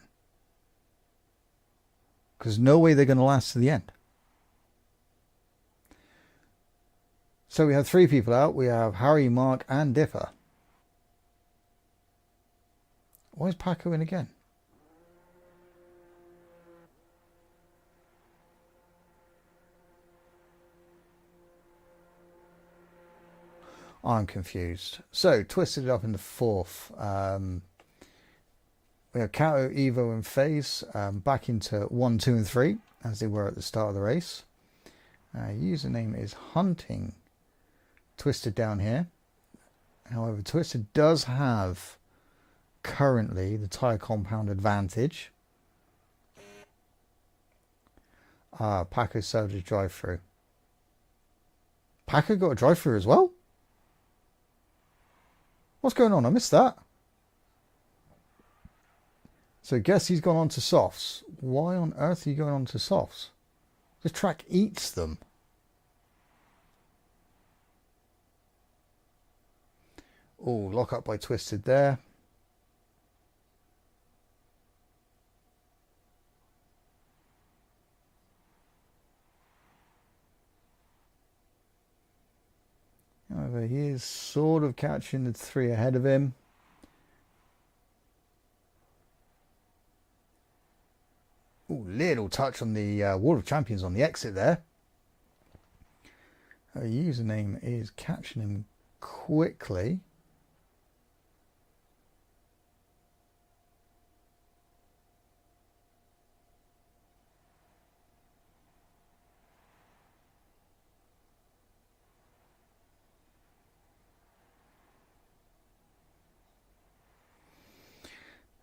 Because no way they're going to last to the end. So we have 3 people out. We have Harry, Mark, and Dipper. Why is Paco in again? I'm confused. So, Twisted up in the 4th. We have Kato, Evo, and FaZe back into 1, 2, and 3, as they were at the start of the race. Username is Hunting Twisted down here. However, Twisted does have currently the tyre compound advantage. Paco served a drive-through. Paco got a drive-through as well? What's going on? I missed that. So guess he's gone on to softs. Why on earth are you going on to softs? The track eats them. Oh, lock up by Twisted there. However, he is sort of catching the 3 ahead of him. Ooh, little touch on the World of Champions on the exit there. Her username is catching him quickly.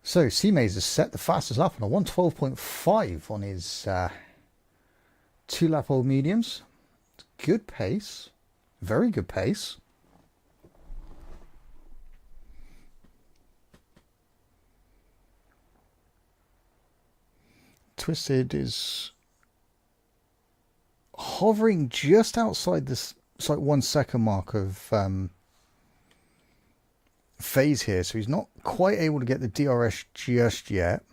So, C-Maze has set the fastest lap on a 1:12.5 on his 2-lap old mediums. Good pace. Very good pace. Twisted is hovering just outside this, it's like 1 second mark of FaZe here, so he's not quite able to get the DRS just yet.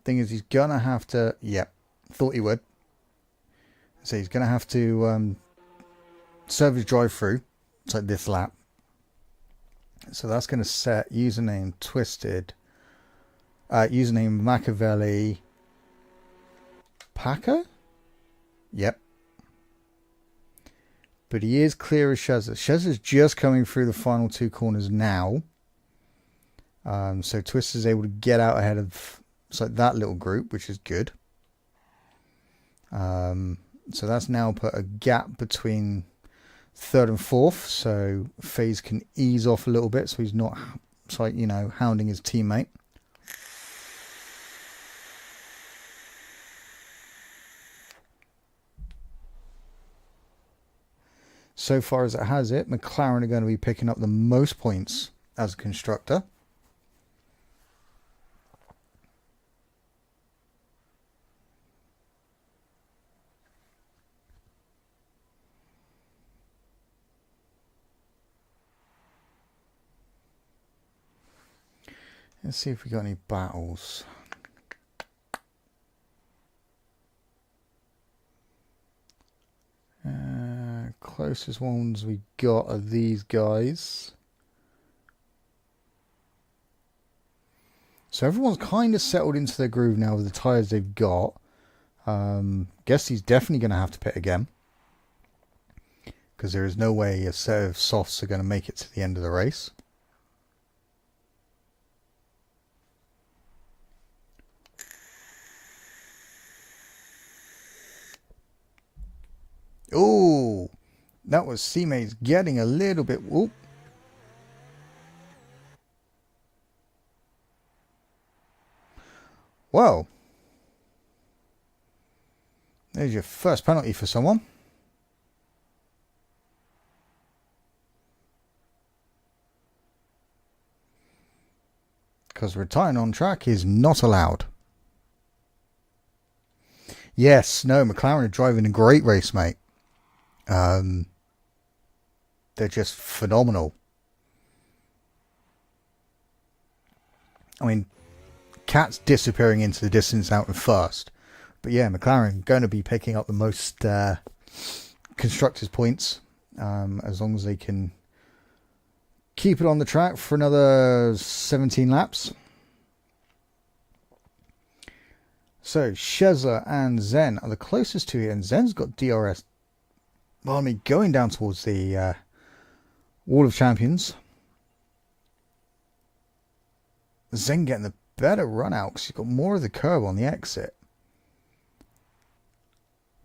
Thing is, he's gonna have to, thought he would. So he's gonna have to serve his drive through. It's like this lap. So that's gonna set username Twisted. Username Machiavelli. Paco? Yep. But he is clear as Shezza. Shezza's just coming through the final 2 corners now. So Twist is able to get out ahead of that little group, which is good. So that's now put a gap between third and fourth, so FaZe can ease off a little bit, so he's not, hounding his teammate. So far as it has it, McLaren are going to be picking up the most points as a constructor. Let's see if we got any battles. Closest ones we got are these guys. So everyone's kind of settled into their groove now with the tyres they've got. Guess he's definitely going to have to pit again, because there is no way a set of softs are going to make it to the end of the race. Oh, that was C-Mates getting a little bit... Whoop. Well, there's your first penalty for someone. Because retiring on track is not allowed. Yes, no, McLaren are driving a great race, mate. They're just phenomenal. I mean, Cat's disappearing into the distance out in first. But yeah, McLaren going to be picking up the most constructors' points, as long as they can keep it on the track for another 17 laps. So Shezza and Zen are the closest to it, and Zen's got DRS. Well, I mean, going down towards the Wall of Champions. Zen getting the better run out because he's got more of the curb on the exit.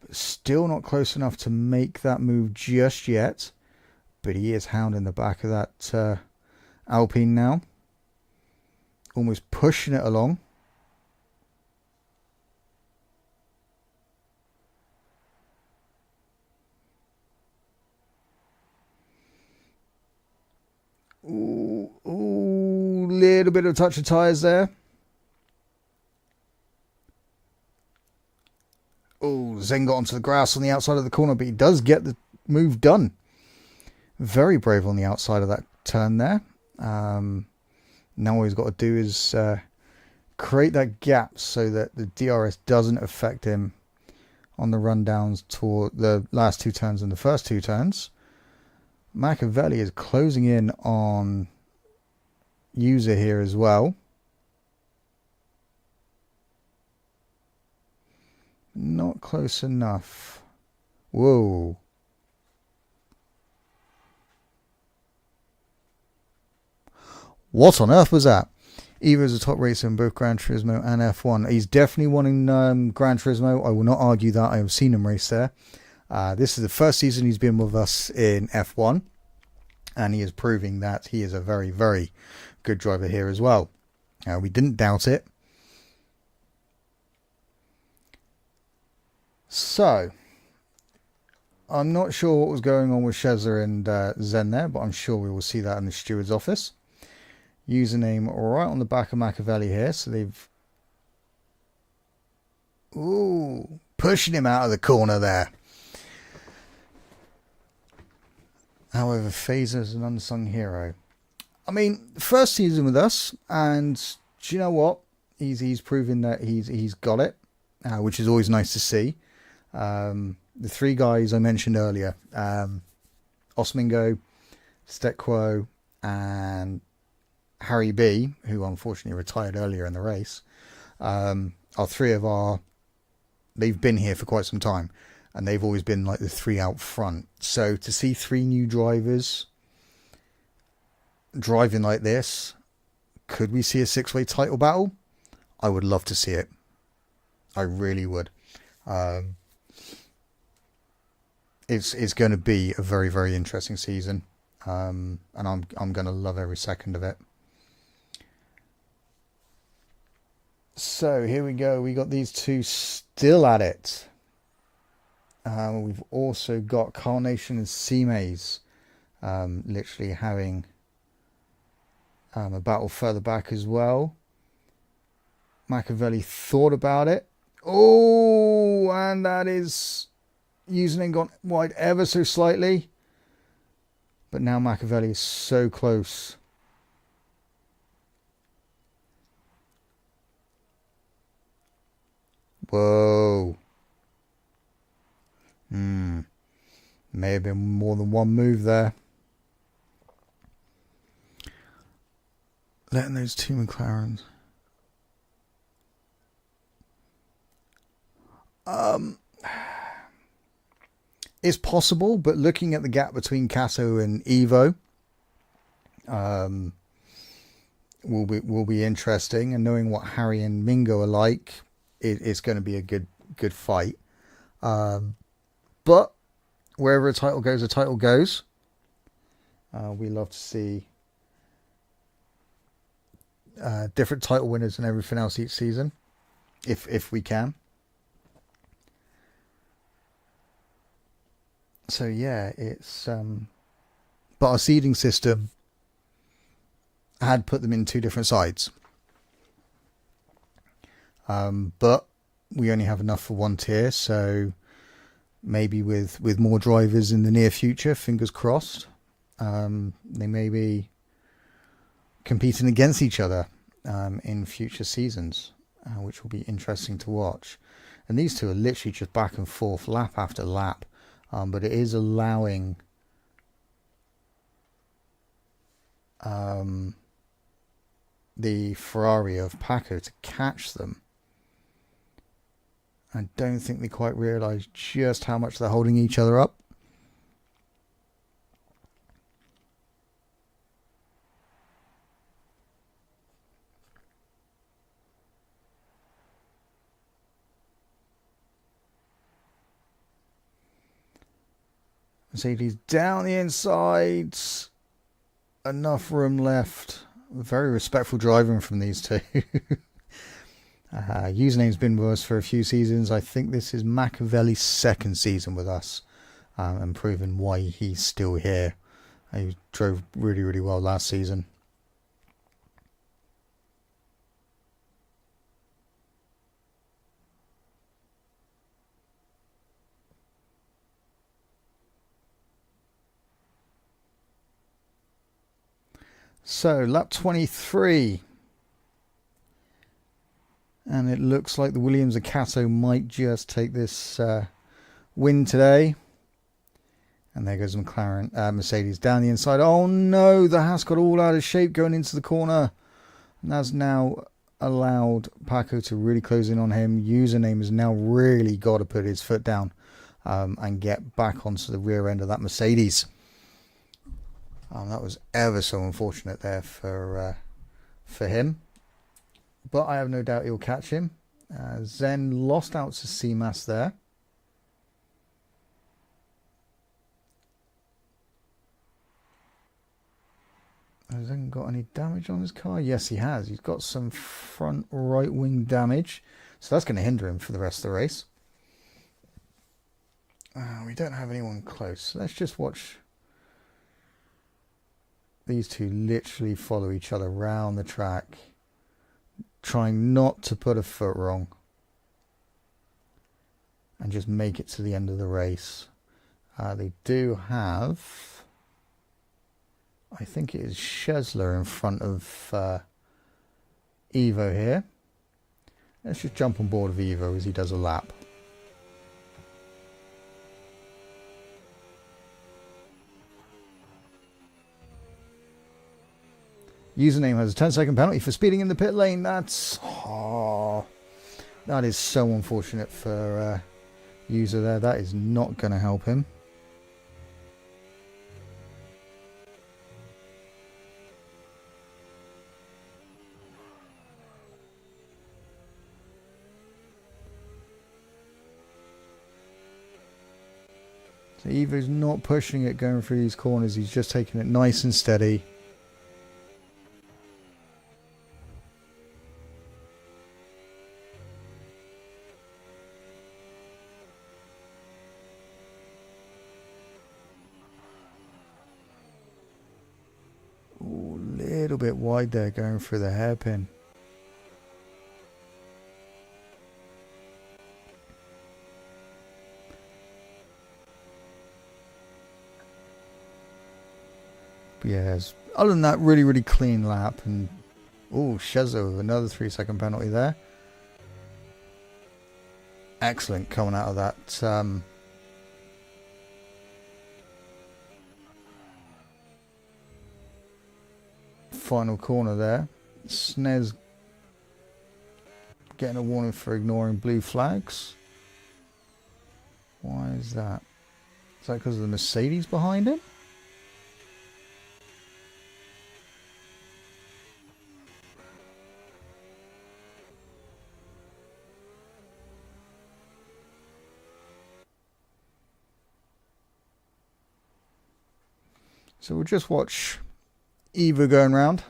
But still not close enough to make that move just yet. But he is hounding the back of that Alpine now. Almost pushing it along. Ooh, little bit of touch of tyres there. Oh, Zen got onto the grass on the outside of the corner, but he does get the move done. Very brave on the outside of that turn there. Now all he's got to do is create that gap so that the DRS doesn't affect him on the rundowns toward the last two turns and the first two turns. Machiavelli is closing in on User here as well. Not close enough. Whoa. What on earth was that? Eva is a top racer in both Gran Turismo and F1. He's definitely wanting Gran Turismo. I will not argue that. I have seen him race there. This is the first season he's been with us in F1, and he is proving that he is a very, very good driver here as well. We didn't doubt it. So, I'm not sure what was going on with Shezza and Zen there, but I'm sure we will see that in the steward's office. Username right on the back of Machiavelli here, so they've... Ooh, pushing him out of the corner there. However, Phaser is an unsung hero. I mean, first season with us, and do you know what? He's proven that he's got it, which is always nice to see. The three guys I mentioned earlier, Osmingo, Stekwo, and Harry B, who unfortunately retired earlier in the race, are three of our... They've been here for quite some time. And they've always been like the three out front. So to see three new drivers driving like this, Could we see a 6-way title battle? I would love to see it. I really would. It's going to be a very, very interesting season, and I'm going to love every second of it. So here we go. We got these two still at it. We've also got Carnation and Seamaze literally having a battle further back as well. Machiavelli thought about it. Oh, and that is username gone wide ever so slightly. But now Machiavelli is so close. Whoa. May have been more than one move there. Letting those two McLarens. It's possible, but looking at the gap between Cato and Evo, will be interesting, and knowing what Harry and Mingo are like, it's going to be a good fight. But wherever a title goes, a title goes. We love to see different title winners and everything else each season, if we can. So yeah, it's but our seeding system had put them in two different sides. But we only have enough for one tier, so maybe with more drivers in the near future, fingers crossed, they may be competing against each other in future seasons, which will be interesting to watch. And these two are literally just back and forth, lap after lap. But it is allowing the Ferrari of Paco to catch them. I don't think they quite realise just how much they're holding each other up. Mercedes down the inside. Enough room left. Very respectful driving from these two. Username's been with us for a few seasons. I think this is Machiavelli's second season with us, and proving why he's still here. He drove really, really well last season. So, lap 23. And it looks like the Williams and Cato might just take this win today. And there goes McLaren, Mercedes down the inside. Oh no, the Haas got all out of shape going into the corner. And that's now allowed Paco to really close in on him. Username has now really got to put his foot down and get back onto the rear end of that Mercedes. That was ever so unfortunate there for him. But I have no doubt he'll catch him. Zen lost out to CMAS there. Has Zen got any damage on his car? Yes, he has. He's got some front right wing damage. So that's going to hinder him for the rest of the race. We don't have anyone close. Let's just watch these two literally follow each other around the track, trying not to put a foot wrong and just make it to the end of the race. They do have, I think it is Schesler in front of Evo here. Let's just jump on board of Evo as he does a lap. Username has a 10-second penalty for speeding in the pit lane. That is so unfortunate for user there. That is not going to help him. So Evo's not pushing it going through these corners. He's just taking it nice and steady. Ooh, little bit wide there going through the hairpin. But yeah, other than that, really clean lap. And oh, Shezo with another 3-second penalty there. Excellent coming out of that. Final corner there. Snez getting a warning for ignoring blue flags. Why is that? Is that because of the Mercedes behind him? So we'll just watch Eva going round.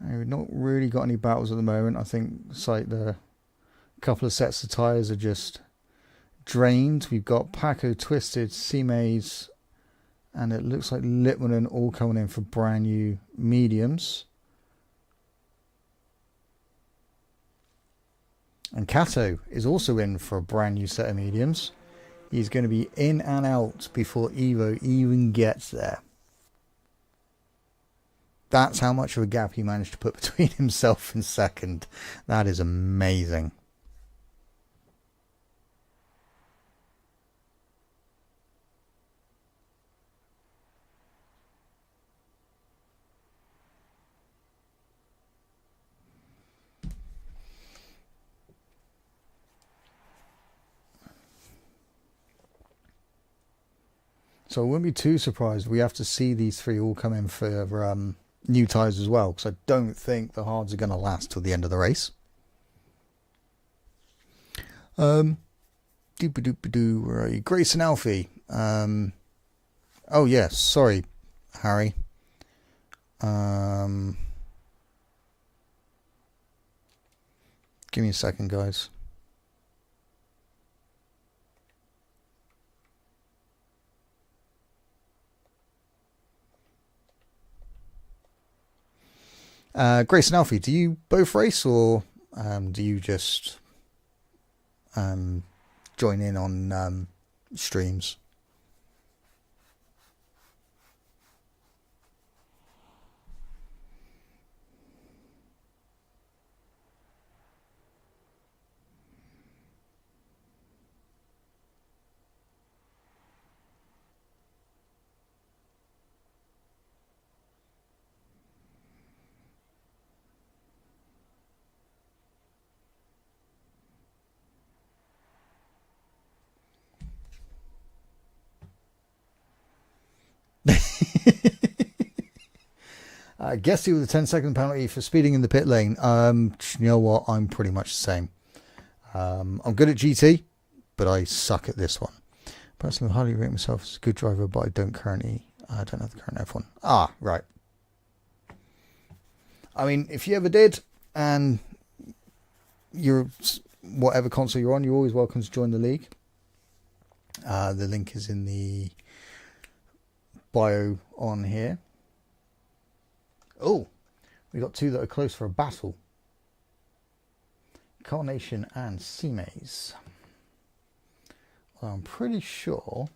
We've not really got any battles at the moment. I think it's like the couple of sets of tyres are just drained. We've got Paco, Twisted, C-Maze, and it looks like Litmanen all coming in for brand new mediums. And Kato is also in for a brand new set of mediums. He's going to be in and out before Evo even gets there. That's how much of a gap he managed to put between himself and second. That is amazing. So I wouldn't be too surprised. We have to see these three all come in for new tyres as well, because I don't think the hards are going to last till the end of the race. Doop-a-doop-a-doo, where are you? Grace and Alfie. Oh yes, sorry, Harry. Give me a second, guys. Grace and Alfie, do you both race, or do you just join in on streams? Guessy with a 10-second penalty for speeding in the pit lane. You know what? I'm pretty much the same. I'm good at GT, but I suck at this one. Personally, I highly rate myself as a good driver, but I don't have the current F1. Ah, right. I mean, if you ever did, and you're whatever console you're on, you're always welcome to join the league. The link is in the bio on here. Oh, we got two that are close for a battle. Carnation and C-Maze. Well, I'm pretty sure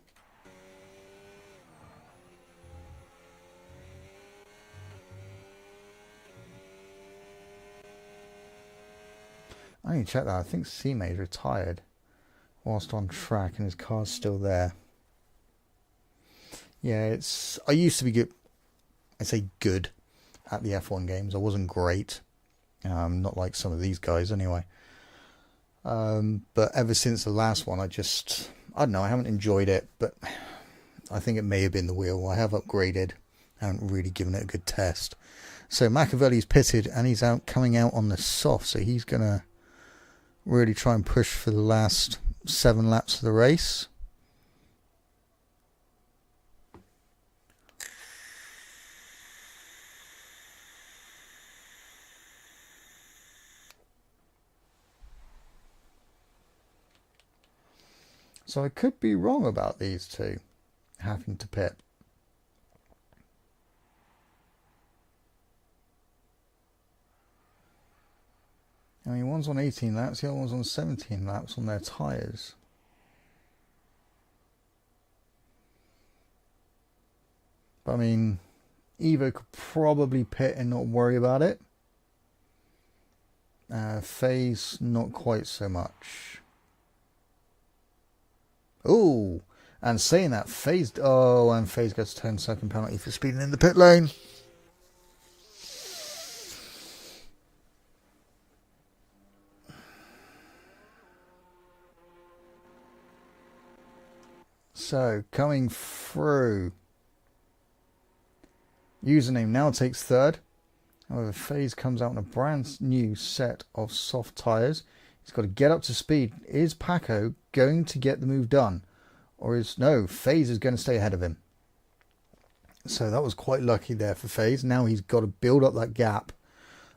I need to check that. I think C-Maze retired whilst on track and his car's still there. Yeah, I used to be good. I say good at the F1 games. I wasn't great. Not like some of these guys anyway. But ever since the last one, I don't know, I haven't enjoyed it, but I think it may have been the wheel. I have upgraded. I haven't really given it a good test. So Machiavelli's pitted and he's coming out on the soft, so he's going to really try and push for the last 7 laps of the race. So I could be wrong about these two having to pit. I mean, one's on 18 laps, the other one's on 17 laps on their tyres. But I mean, Evo could probably pit and not worry about it. FaZe, not quite so much. Oh, and saying that, FaZe, and FaZe gets a 10-second penalty for speeding in the pit lane. So, coming through. Username now takes third. However, FaZe comes out in a brand new set of soft tyres. He's got to get up to speed. Is Paco going to get the move done? Or no, FaZe is going to stay ahead of him. So that was quite lucky there for FaZe. Now he's got to build up that gap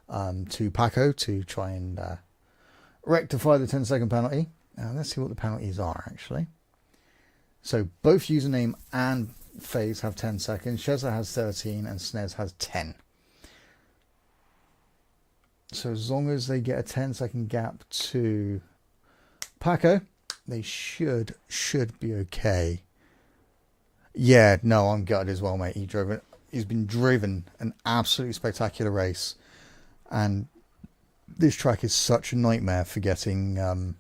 to Paco to try and rectify the 10-second penalty. Let's see what the penalties are, actually. So both Username and FaZe have 10 seconds. Shezza has 13 and Snez has 10. So as long as they get a 10-second gap to Paco, they should be okay. Yeah, no, I'm gutted as well, mate. He's been driven an absolutely spectacular race, and this track is such a nightmare for getting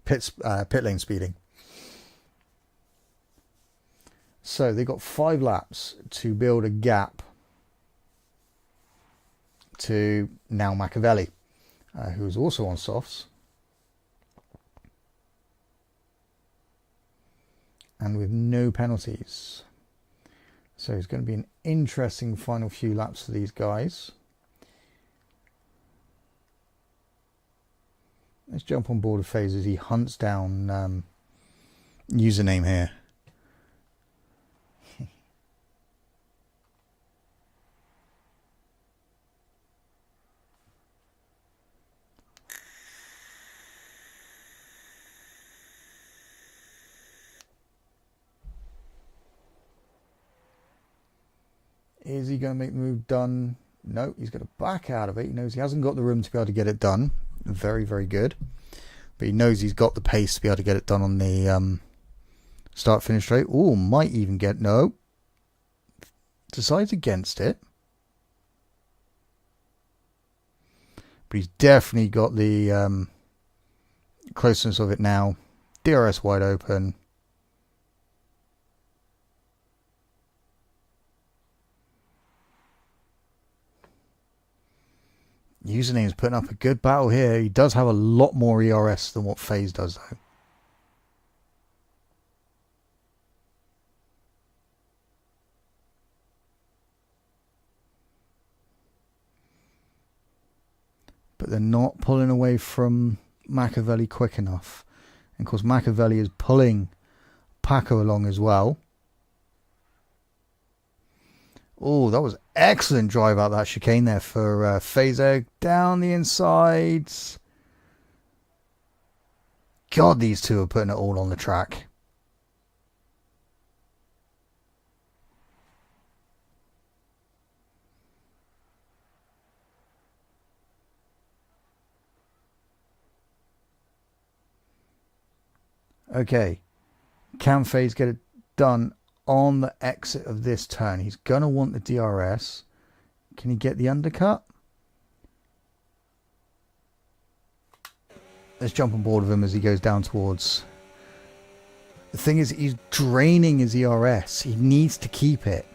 pit lane speeding. So they got 5 laps to build a gap to now Machiavelli, who is also on softs. And with no penalties. So it's going to be an interesting final few laps for these guys. Let's jump on board of FaZe as he hunts down Username here. Is he going to make the move done? No, he's going to back out of it. He knows he hasn't got the room to be able to get it done. Very, very good. But he knows he's got the pace to be able to get it done on the start-finish straight. Oh, might even get... No. Decides against it. But he's definitely got the closeness of it now. DRS wide open. Username is putting up a good battle here. He does have a lot more ERS than what FaZe does, though. But they're not pulling away from Machiavelli quick enough. And of course, Machiavelli is pulling Paco along as well. Oh, that was excellent drive out that chicane there for FaZe. Down the insides. God, these two are putting it all on the track. Okay. Can FaZe get it done on the exit of this turn? He's going to want the DRS. Can he get the undercut? Let's jump on board with him as he goes down towards... The thing is, he's draining his ERS. He needs to keep it.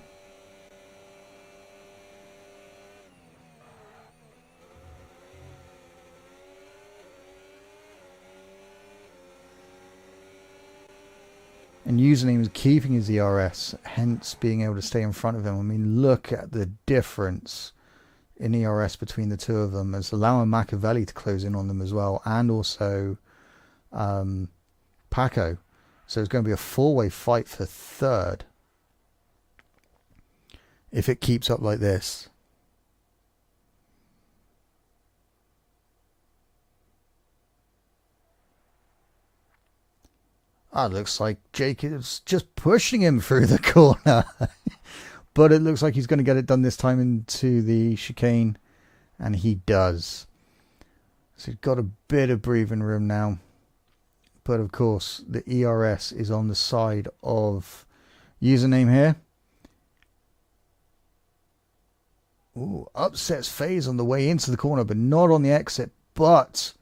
And Username is keeping his ERS, hence being able to stay in front of him. I mean, look at the difference in ERS between the two of them. It's allowing Machiavelli to close in on them as well, and also Paco. So it's going to be a four-way fight for third if it keeps up like this. Looks like Jacob's just pushing him through the corner. But it looks like he's going to get it done this time into the chicane. And he does. So he's got a bit of breathing room now. But of course, the ERS is on the side of Username here. Ooh, upsets FaZe on the way into the corner, but not on the exit. But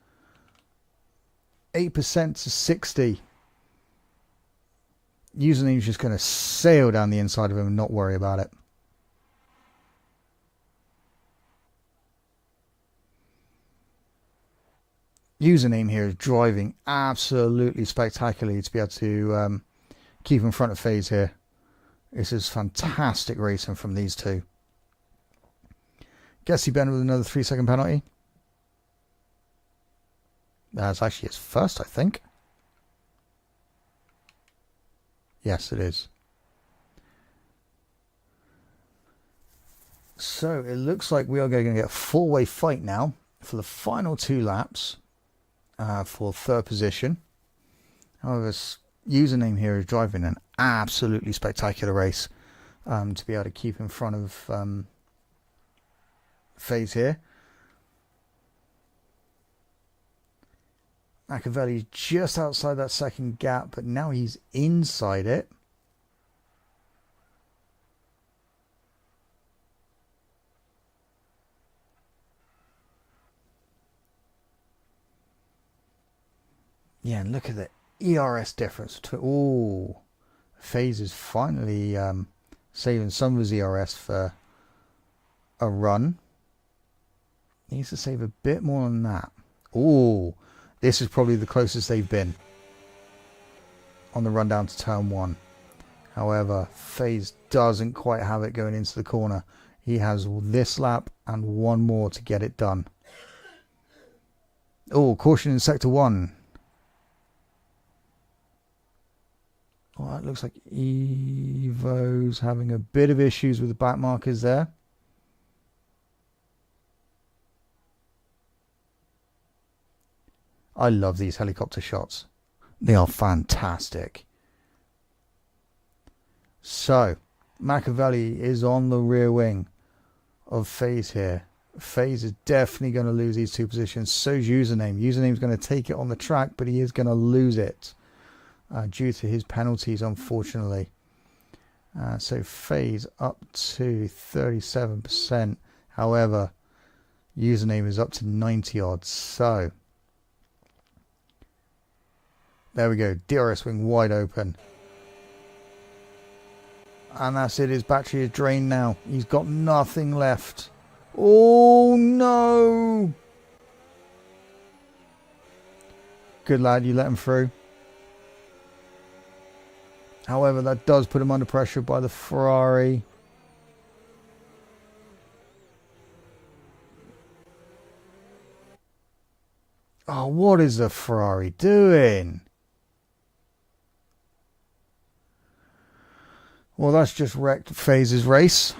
8% to 60. Username's just going to sail down the inside of him and not worry about it. Username here is driving absolutely spectacularly to be able to keep in front of FaZe here. This is fantastic racing from these two. Guessy Ben with another 3-second penalty. That's actually his first, I think. Yes, it is. So it looks like we are going to get a four-way fight now for the final 2 laps for 3rd position. However, Username here is driving an absolutely spectacular race to be able to keep in front of FaZe here. Machiavelli just outside that second gap, but now he's inside it. Yeah, and look at the ERS difference. Ooh, FaZe is finally saving some of his ERS for a run. Needs to save a bit more than that. Ooh, this is probably the closest they've been on the run down to turn 1. However, FaZe doesn't quite have it going into the corner. He has this lap and one more to get it done. Oh, caution in sector 1. Oh, it looks like Evo's having a bit of issues with the back markers there. I love these helicopter shots. They are fantastic. So, Machiavelli is on the rear wing of FaZe here. FaZe is definitely going to lose these 2 positions. So's Username. Username's going to take it on the track, but he is going to lose it due to his penalties, unfortunately. So FaZe up to 37%. However, Username is up to 90 odds. So, there we go. DRS wing wide open. And that's it. His battery is drained now. He's got nothing left. Oh, no. Good lad. You let him through. However, that does put him under pressure by the Ferrari. Oh, what is the Ferrari doing? Well, that's just wrecked FaZe's race.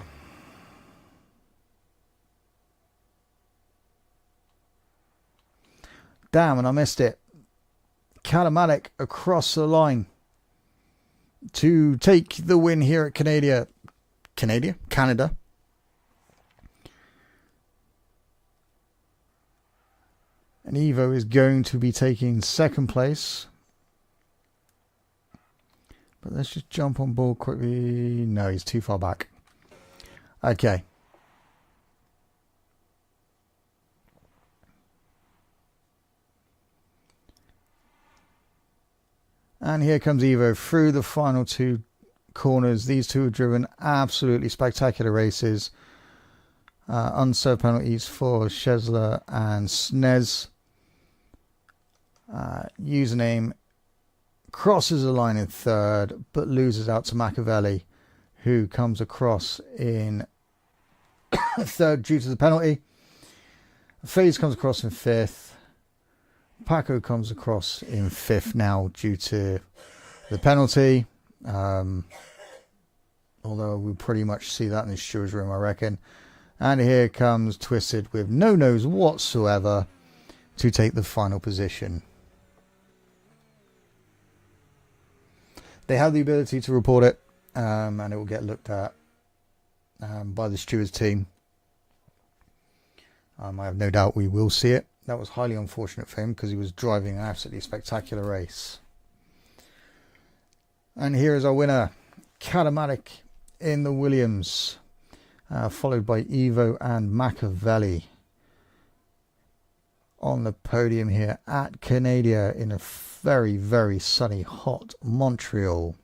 Damn, and I missed it. Calamatic across the line to take the win here at Canada. And Evo is going to be taking 2nd place. But let's just jump on board quickly. No, he's too far back. Okay. And here comes Evo through the final 2 corners. These 2 have driven absolutely spectacular races. Unserved penalties for Shesler and Snez. Username crosses the line in 3rd, but loses out to Machiavelli, who comes across in 3rd due to the penalty. FaZe comes across in 5th. Paco comes across in 5th now due to the penalty. Although we'll pretty much see that in the steward's room, I reckon. And here comes Twisted with no nose whatsoever to take the final position. they have the ability to report it, and it will get looked at by the stewards team. I have no doubt we will see it. That was highly unfortunate for him because he was driving an absolutely spectacular race. And here is our winner, Catamatic in the Williams, followed by Evo and Machiavelli on the podium here at Canada in a very, very sunny, hot Montreal.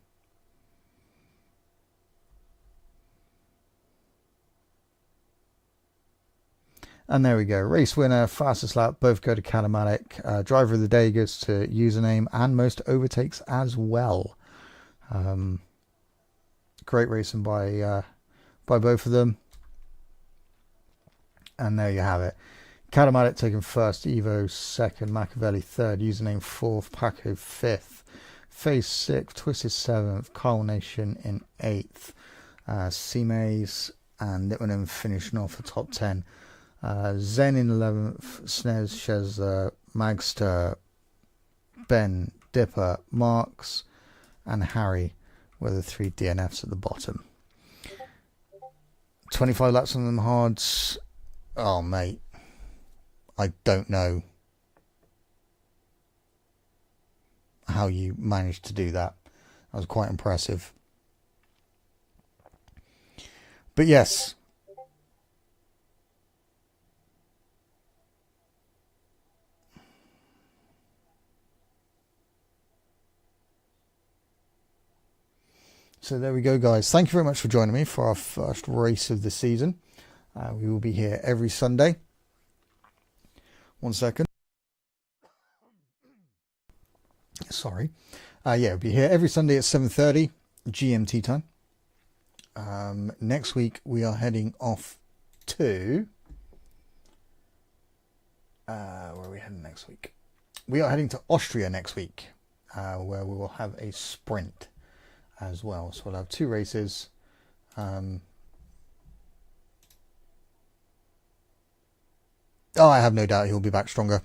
And there we go. Race winner, fastest lap, both go to Catamatic. Driver of the day goes to Username and most overtakes as well. Great racing by both of them. And there you have it. Catamatic taking first, Evo second, Machiavelli third, Username fourth, Paco fifth, Phase sixth, Twisted seventh, Carl Nation in eighth, C-Maze and Litwinham finishing off the top 10. Zen in 11th, Snez, Shez, Magster, Ben, Dipper, Marks, and Harry were the 3 DNFs at the bottom. 25 laps on them hards. Oh, mate. I don't know how you managed to do that. That was quite impressive. But yes. So there we go, guys. Thank you very much for joining me for our first race of the season. We will be here every Sunday. 1 second. Sorry. Yeah, we'll be here every Sunday at 7:30 GMT time. Next week we are heading off to... where are we heading next week? We are heading to Austria next week, where we will have a sprint as well. So we'll have 2 races. I have no doubt he'll be back stronger.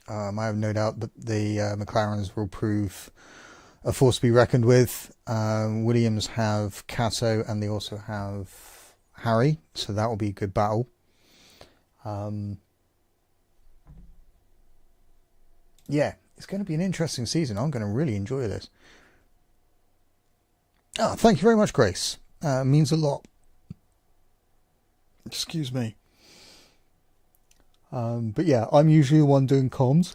I have no doubt that the McLarens will prove a force to be reckoned with. Williams have Cato and they also have Harry, so that will be a good battle. Yeah, it's going to be an interesting season. I'm going to really enjoy this. Thank you very much, Grace. It means a lot. Excuse me. But yeah, I'm usually the one doing comms,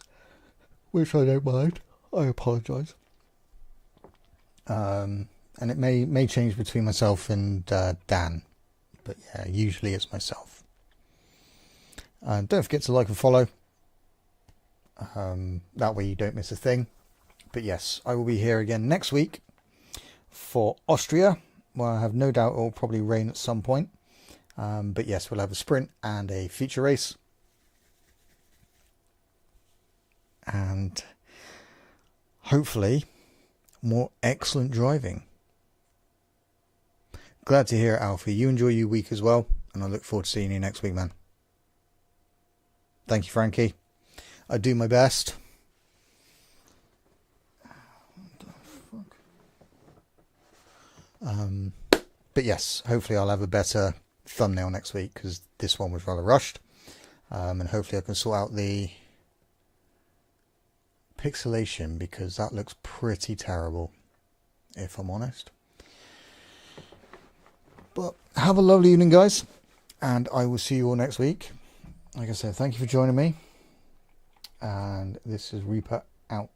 which I don't mind. I apologise. And it may change between myself and Dan. But yeah, usually it's myself. Don't forget to like and follow. That way you don't miss a thing. But yes, I will be here again next week for Austria, where I have no doubt it will probably rain at some point. But yes, we'll have a sprint and a feature race. And hopefully more excellent driving. Glad to hear it, Alfie. You enjoy your week as well, and I look forward to seeing you next week, man. Thank you, Frankie. I do my best. But yes, hopefully I'll have a better thumbnail next week, because this one was rather rushed. And hopefully I can sort out the pixelation, because that looks pretty terrible, if I'm honest. But have a lovely evening, guys, and I will see you all next week. Like I said, thank you for joining me, and this is Reaper out.